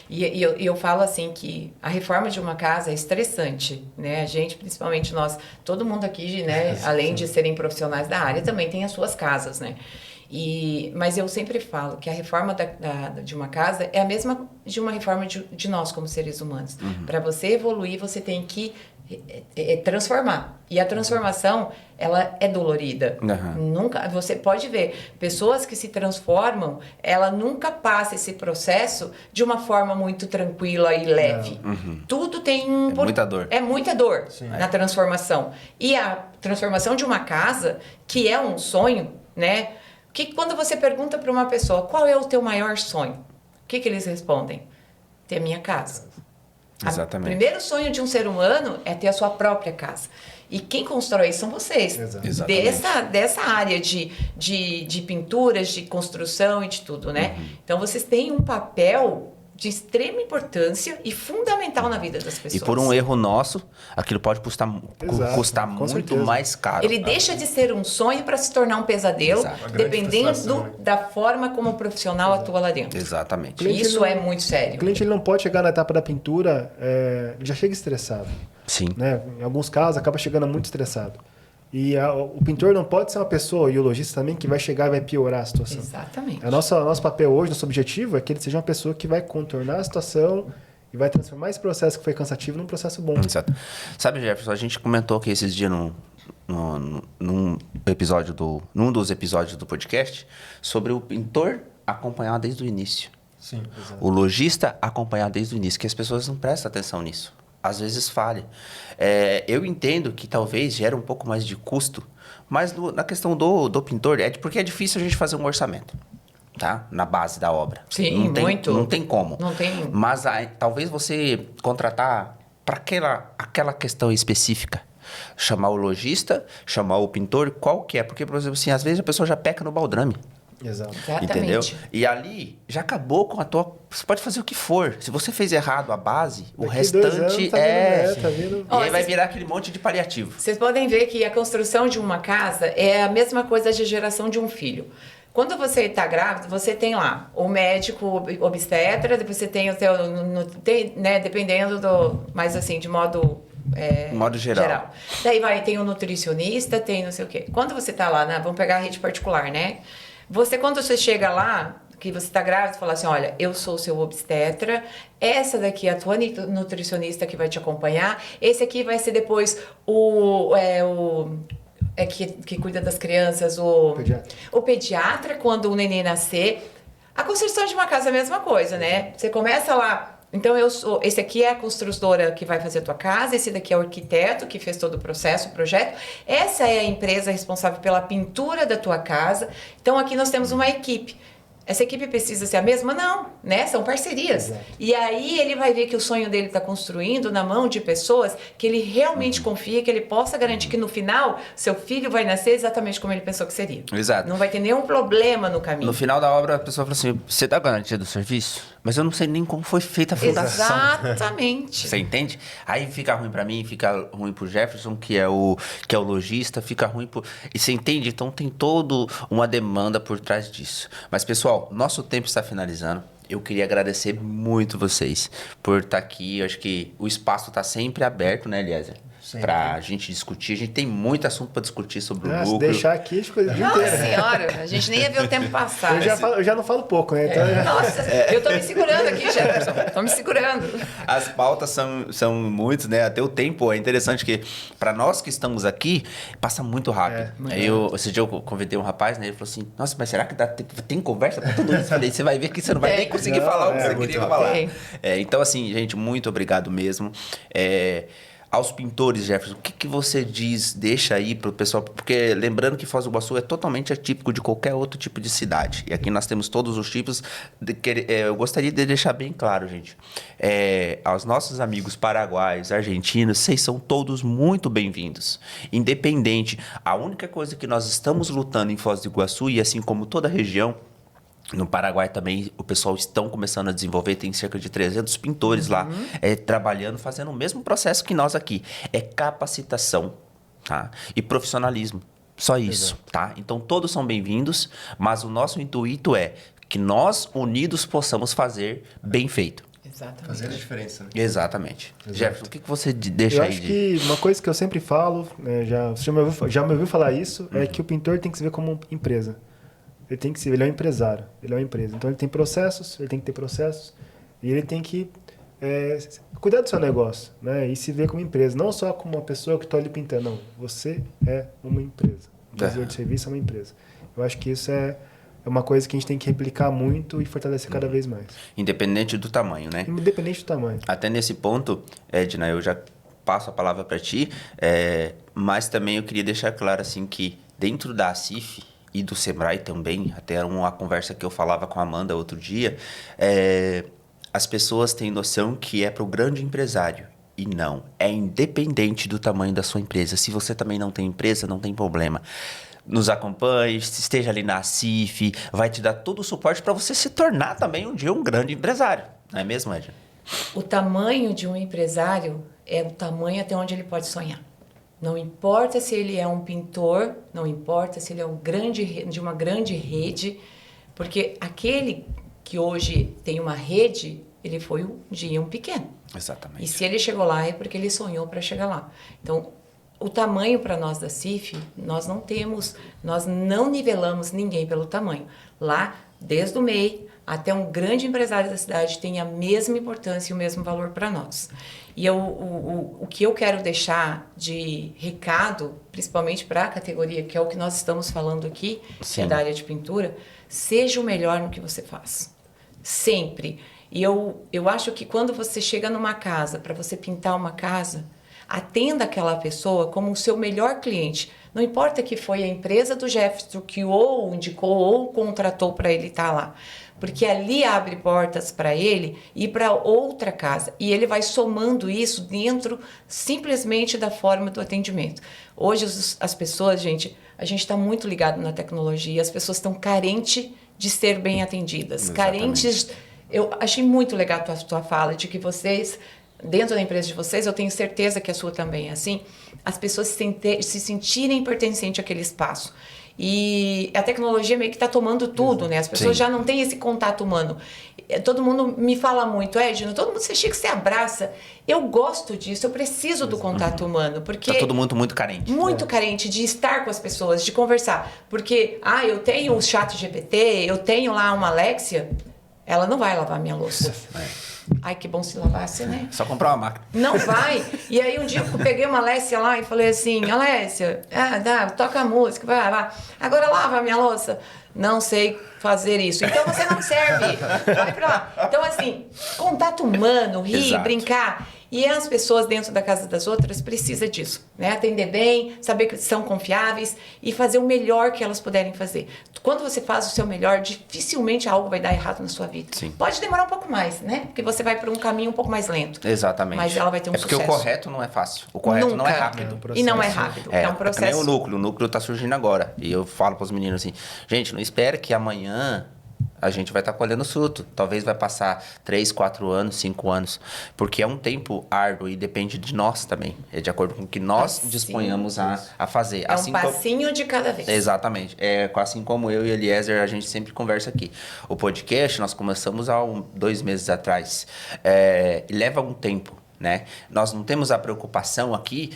S6: e eu falo assim que a reforma de uma casa é estressante, né? A gente, principalmente nós, todo mundo aqui, né? Além de serem profissionais da área, também tem as suas casas, né? Mas eu sempre falo que a reforma de uma casa é a mesma de uma reforma de nós como seres humanos. Para você evoluir, você tem que transformar. E a transformação, ela é dolorida. Nunca, você pode ver, pessoas que se transformam, ela nunca passa esse processo de uma forma muito tranquila e leve. Tudo tem
S8: muita dor.
S6: É muita dor na transformação. E a transformação de uma casa, que é um sonho, né? Que quando você pergunta para uma pessoa qual é o teu maior sonho, o que eles respondem? Ter minha casa.
S8: Exatamente.
S6: O primeiro sonho de um ser humano é ter a sua própria casa. E quem constrói isso são vocês. Dessa área de pinturas, de construção e de tudo, né? Então vocês têm um papel de extrema importância e fundamental na vida das pessoas.
S8: E por um erro nosso, aquilo pode custar muito
S7: certeza.
S8: mais caro.
S6: Ele deixa de ser um sonho para se tornar um pesadelo, dependendo da forma como o profissional atua lá dentro.
S8: Exatamente.
S6: Isso é muito
S7: O
S6: sério.
S7: cliente ele não pode chegar na etapa da pintura, ele já chega estressado.
S8: Sim.
S7: Né? Em alguns casos, acaba chegando muito estressado. E o pintor não pode ser uma pessoa, e o lojista também, que vai chegar e vai piorar a situação.
S6: Exatamente.
S7: Nosso papel hoje, nosso objetivo é que ele seja uma pessoa que vai contornar a situação e vai transformar esse processo que foi cansativo num processo bom.
S8: Exato. Sabe, Jefferson, a gente comentou aqui esses dias num dos episódios do podcast sobre o pintor acompanhar desde o início.
S7: Sim, exato.
S8: O lojista acompanhar desde o início, que as pessoas não prestam atenção nisso. Às vezes falha. Eu entendo que talvez gere um pouco mais de custo, mas na questão do pintor, porque é difícil a gente fazer um orçamento, tá? Na base da obra.
S6: Sim, muito.
S8: Não tem como.
S6: Não tem.
S8: Mas talvez você contratar para aquela questão específica. Chamar o lojista, chamar o pintor, qual que é? Porque, por exemplo, assim, às vezes a pessoa já peca no baldrame.
S7: Exato.
S6: Exatamente.
S8: Entendeu? E ali já acabou com a tua... Você pode fazer o que for. Se você fez errado a base, o
S7: Daqui
S8: restante
S7: 2 anos tá vindo.
S8: E aí vai virar aquele monte de paliativo.
S6: Vocês podem ver que a construção de uma casa é a mesma coisa de geração de um filho. Quando você está grávida, você tem lá o médico obstetra, depois você tem o teu... né, dependendo do... Mas assim, de modo...
S8: modo geral.
S6: Daí tem o nutricionista, tem não sei o quê. Quando você está lá, né, vamos pegar a rede particular, né? Quando você chega lá, que você está grávida, você fala assim, olha, eu sou o seu obstetra, essa daqui é a tua nutricionista que vai te acompanhar, esse aqui vai ser depois que cuida das crianças, o pediatra, quando o neném nascer. A construção de uma casa é a mesma coisa, né? Você começa lá... Então, esse aqui é a construtora que vai fazer a tua casa, esse daqui é o arquiteto que fez todo o processo, o projeto. Essa é a empresa responsável pela pintura da tua casa. Então, aqui nós temos uma equipe. Essa equipe precisa ser a mesma? Não, né? São parcerias. Exato. E aí ele vai ver que o sonho dele está construindo na mão de pessoas que ele realmente confia, que ele possa garantir que no final seu filho vai nascer exatamente como ele pensou que seria.
S8: Exato.
S6: Não vai ter nenhum problema no caminho.
S8: No final da obra, a pessoa fala assim, você dá garantia do serviço? Mas eu não sei nem como foi feita a fundação.
S6: Exatamente.
S8: Você entende? Aí fica ruim pra mim, fica ruim pro Jefferson, que é o lojista, fica ruim pro... E você entende? Então tem toda uma demanda por trás disso. Mas, pessoal, nosso tempo está finalizando. Eu queria agradecer muito vocês por estar aqui. Eu acho que o espaço está sempre aberto, né, Eliezer? Pra gente discutir. A gente tem muito assunto para discutir sobre o lucro.
S7: Se deixar aqui, a gente coisa de
S6: Nossa
S7: inteira.
S6: Senhora, a gente nem ia ver o tempo passar.
S7: Eu já não falo pouco, né? Então,
S6: Nossa, eu tô me segurando aqui, Jefferson. Tô me segurando.
S8: As pautas são muitas, né? Até o tempo é interessante que, para nós que estamos aqui, passa muito rápido. Esse dia eu convidei um rapaz, né? Ele falou assim, nossa, mas será que tem conversa pra tudo isso? Eu falei, você vai ver que você não vai nem conseguir falar o que você queria falar. Então, assim, gente, muito obrigado mesmo. Aos pintores, Jefferson, o que você deixa aí pro pessoal? Porque lembrando que Foz do Iguaçu é totalmente atípico de qualquer outro tipo de cidade. E aqui nós temos todos os tipos. Eu gostaria de deixar bem claro, gente. Aos nossos amigos paraguaios, argentinos, vocês são todos muito bem-vindos. Independente. A única coisa que nós estamos lutando em Foz do Iguaçu, e assim como toda a região, No Paraguai também o pessoal estão começando a desenvolver, tem cerca de 300 pintores lá trabalhando, fazendo o mesmo processo que nós aqui. É capacitação, tá? E profissionalismo. Só isso, tá? Então todos são bem-vindos, mas o nosso intuito é que nós unidos possamos fazer bem feito.
S6: Exatamente.
S5: Fazer a diferença. Né?
S8: Exatamente.
S7: Exato.
S8: Jefferson, o que você deixa
S7: Eu
S8: aí
S7: acho que uma coisa que eu sempre falo, né, você já me ouviu falar isso, é que o pintor tem que se ver como uma empresa. Ele é um empresário, ele é uma empresa. Então ele tem processos, ele tem que ter processos e ele tem que cuidar do seu negócio, né? E se ver como empresa, não só como uma pessoa que está ali pintando, não. Você é uma empresa. O prestador de serviço é uma empresa. Eu acho que isso é uma coisa que a gente tem que replicar muito e fortalecer cada vez mais.
S8: Independente do tamanho, né?
S7: Independente do tamanho.
S8: Até nesse ponto, Edna, eu já passo a palavra para ti, mas também eu queria deixar claro assim que dentro da ACIF e do Sebrae também, até era uma conversa que eu falava com a Amanda outro dia, as pessoas têm noção que é para o grande empresário. E não, é independente do tamanho da sua empresa. Se você também não tem empresa, não tem problema. Nos acompanhe, esteja ali na ACIF, vai te dar todo o suporte para você se tornar também um dia um grande empresário. Não é mesmo, Edna?
S6: O tamanho de um empresário é o tamanho até onde ele pode sonhar. Não importa se ele é um pintor, não importa se ele é de uma grande rede, porque aquele que hoje tem uma rede, ele foi um dia um pequeno.
S8: Exatamente.
S6: E se ele chegou lá é porque ele sonhou para chegar lá. Então, o tamanho para nós da CIF, nós não nivelamos ninguém pelo tamanho. Lá, desde o MEI até um grande empresário da cidade tem a mesma importância e o mesmo valor para nós. E o que eu quero deixar de recado, principalmente para a categoria, que é o que nós estamos falando aqui, que é da área de pintura, seja o melhor no que você faz. Sempre. E eu acho que quando você chega numa casa, para você pintar uma casa, atenda aquela pessoa como o seu melhor cliente. Não importa que foi a empresa do Jefferson que ou indicou ou contratou para ele estar lá. Porque ali abre portas para ele ir para outra casa. E ele vai somando isso dentro simplesmente da forma do atendimento. Hoje as pessoas, a gente está muito ligado na tecnologia. As pessoas estão carentes de ser bem atendidas.
S8: Exatamente.
S6: Carentes. Eu achei muito legal a tua fala de que vocês, dentro da empresa de vocês, eu tenho certeza que a sua também é assim, as pessoas se sentirem pertencentes àquele espaço. E a tecnologia meio que está tomando tudo, né? As pessoas já não têm esse contato humano. Todo mundo me fala muito, Edna, todo mundo, você chega, você abraça. Eu gosto disso, eu preciso do contato humano, porque...
S8: Tá todo mundo muito carente.
S6: Muito carente de estar com as pessoas, de conversar. Porque, eu tenho o ChatGPT, eu tenho lá uma Alexia, ela não vai lavar minha louça. Ai, que bom se lavasse, né?
S8: Só comprar uma máquina.
S6: Não vai. E aí um dia eu peguei uma Alessia lá e falei assim, Alessia, toca a música, vai. Agora lava a minha louça. Não sei fazer isso. Então você não serve. Vai pra lá. Então assim, contato humano, rir,
S8: Exato.
S6: Brincar. E as pessoas dentro da casa das outras precisam disso, né? Atender bem, saber que são confiáveis e fazer o melhor que elas puderem fazer. Quando você faz o seu melhor, dificilmente algo vai dar errado na sua vida.
S8: Sim.
S6: Pode demorar um pouco mais, né? Porque você vai por um caminho um pouco mais lento.
S8: Exatamente.
S6: Mas ela vai ter um
S8: porque
S6: sucesso.
S8: o correto não é fácil. O correto não é rápido.
S6: E não é rápido. É um processo.
S8: É que nem o núcleo tá surgindo agora. E eu falo para os meninos assim, gente, não espera que amanhã a gente vai estar colhendo fruto. Talvez vai passar 3, 4 anos, 5 anos. Porque é um tempo árduo e depende de nós também. É de acordo com o que nós disponhamos a fazer.
S6: É um passinho de cada vez.
S8: Exatamente. Assim como eu e Eliezer, a gente sempre conversa aqui. O podcast, nós começamos há 2 meses atrás. Leva um tempo, né? Nós não temos a preocupação aqui...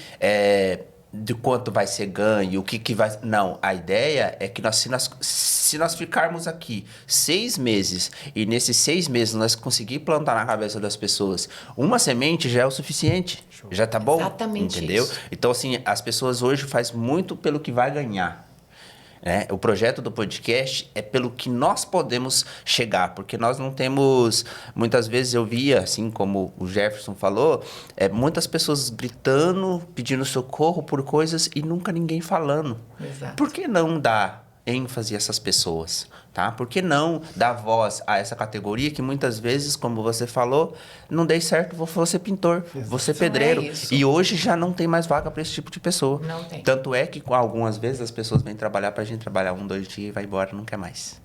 S8: de quanto vai ser ganho, o que vai... Não, a ideia é que se nós ficarmos aqui 6 meses e nesses 6 meses nós conseguir plantar na cabeça das pessoas uma semente, já é o suficiente. Já tá bom?
S6: Exatamente.
S8: Entendeu?
S6: Isso.
S8: Então, assim, as pessoas hoje fazem muito pelo que vai ganhar. O projeto do podcast é pelo que nós podemos chegar, porque nós não temos... Muitas vezes eu via, assim como o Jefferson falou, muitas pessoas gritando, pedindo socorro por coisas e nunca ninguém falando.
S6: Exato.
S8: Por que não dar ênfase a essas pessoas? Tá? Por que não dar voz a essa categoria que muitas vezes, como você falou, não dei certo, vou ser pintor, vou ser pedreiro. E hoje já não tem mais vaga para esse tipo de pessoa.
S6: Não tem.
S8: Tanto é que algumas vezes as pessoas vêm trabalhar para a gente trabalhar 1, 2 dias e vai embora, não quer mais.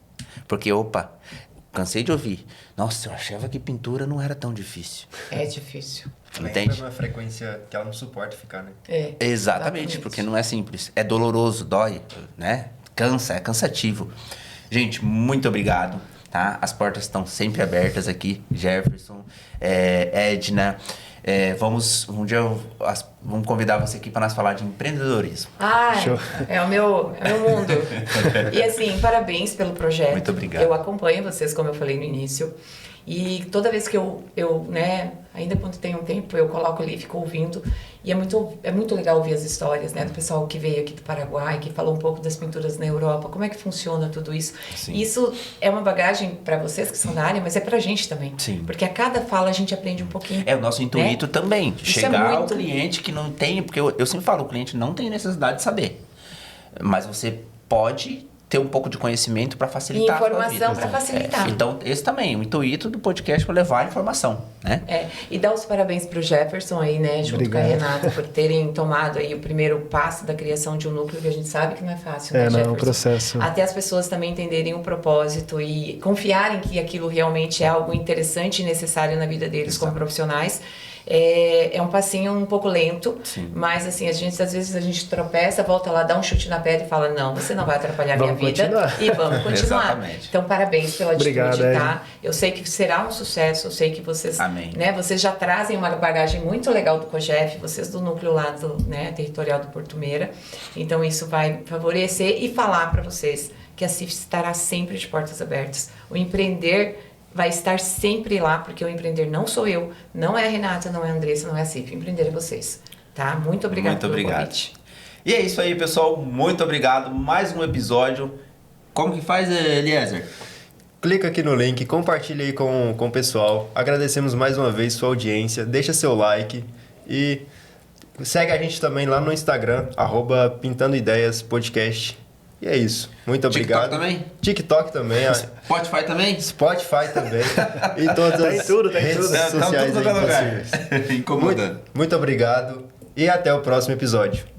S8: Porque, opa, cansei de ouvir. Nossa, eu achava que pintura não era tão difícil.
S6: É difícil.
S5: Ela
S8: Entende?
S5: entra numa frequência que ela não suporta ficar, né?
S8: Exatamente, porque não é simples. É doloroso, dói, né? Cansa, é cansativo. Gente, muito obrigado, tá? As portas estão sempre abertas aqui. Jefferson, Edna. Vamos convidar você aqui para nós falar de empreendedorismo.
S6: É o meu mundo. E assim, parabéns pelo projeto.
S8: Muito obrigado.
S6: Eu acompanho vocês, como eu falei no início. E toda vez que eu né, ainda quando tem um tempo, eu coloco ali e fico ouvindo. E é muito legal ouvir as histórias, né, do pessoal que veio aqui do Paraguai, que falou um pouco das pinturas na Europa, como é que funciona tudo isso.
S8: Sim.
S6: Isso é uma bagagem para vocês que são da área, mas é pra gente também.
S8: Sim.
S6: Porque a cada fala a gente aprende um pouquinho.
S8: É o nosso intuito também.
S6: Isso
S8: Chegar
S6: é
S8: ao
S6: muito
S8: cliente que não tem... Porque eu sempre falo, o cliente não tem necessidade de saber. Mas você pode ter um pouco de conhecimento para facilitar a sua vida.
S6: Informação para facilitar.
S8: Então, esse também, o intuito do podcast para levar a informação, né?
S6: E dar os parabéns pro Jefferson aí, né, junto
S7: Obrigado.
S6: com a Renata, por terem tomado aí o primeiro passo da criação de um núcleo, que a gente sabe que não é fácil, né,
S7: Não, é
S6: Jefferson?
S7: um processo.
S6: Até as pessoas também entenderem o propósito e confiarem que aquilo realmente é algo interessante e necessário na vida deles como profissionais. É um passinho um pouco lento,
S8: Sim.
S6: mas assim, às vezes a gente tropeça, volta lá, dá um chute na pedra e fala, não, você não vai atrapalhar a minha
S7: Vamos
S6: vida.
S7: continuar.
S6: E vamos continuar.
S8: Exatamente.
S6: Então, parabéns pela atitude,
S7: Obrigado,
S6: tá? Eu sei que será um sucesso, eu sei que vocês,
S8: Amém.
S6: né, vocês já trazem uma bagagem muito legal do COGEF, vocês do núcleo lá do, né, territorial do Porto Meira. Então, isso vai favorecer e falar para vocês que a CIF estará sempre de portas abertas. O empreender vai estar sempre lá, porque o empreender não sou eu, não é a Renata, não é a Andressa, não é a CIF. Empreender é vocês, tá? Muito obrigada
S8: Muito
S6: pelo
S8: obrigado.
S6: convite.
S8: E é isso aí, pessoal. Muito obrigado. Mais um episódio. Como que faz, Eliezer?
S5: Clica aqui no link, compartilha aí com o pessoal. Agradecemos mais uma vez sua audiência. Deixa seu like e segue a gente também lá no Instagram, @PintandoIdeiasPodcast. E é isso. Muito obrigado.
S8: TikTok também?
S5: TikTok também.
S8: Spotify também?
S5: Spotify também. E todas
S7: Tá em
S5: as
S7: tudo, tá em
S5: redes
S7: tudo.
S5: sociais
S8: Tá em todo
S5: aí
S8: lugar.
S5: possíveis.
S8: Incomodando.
S5: Muito obrigado e até o próximo episódio.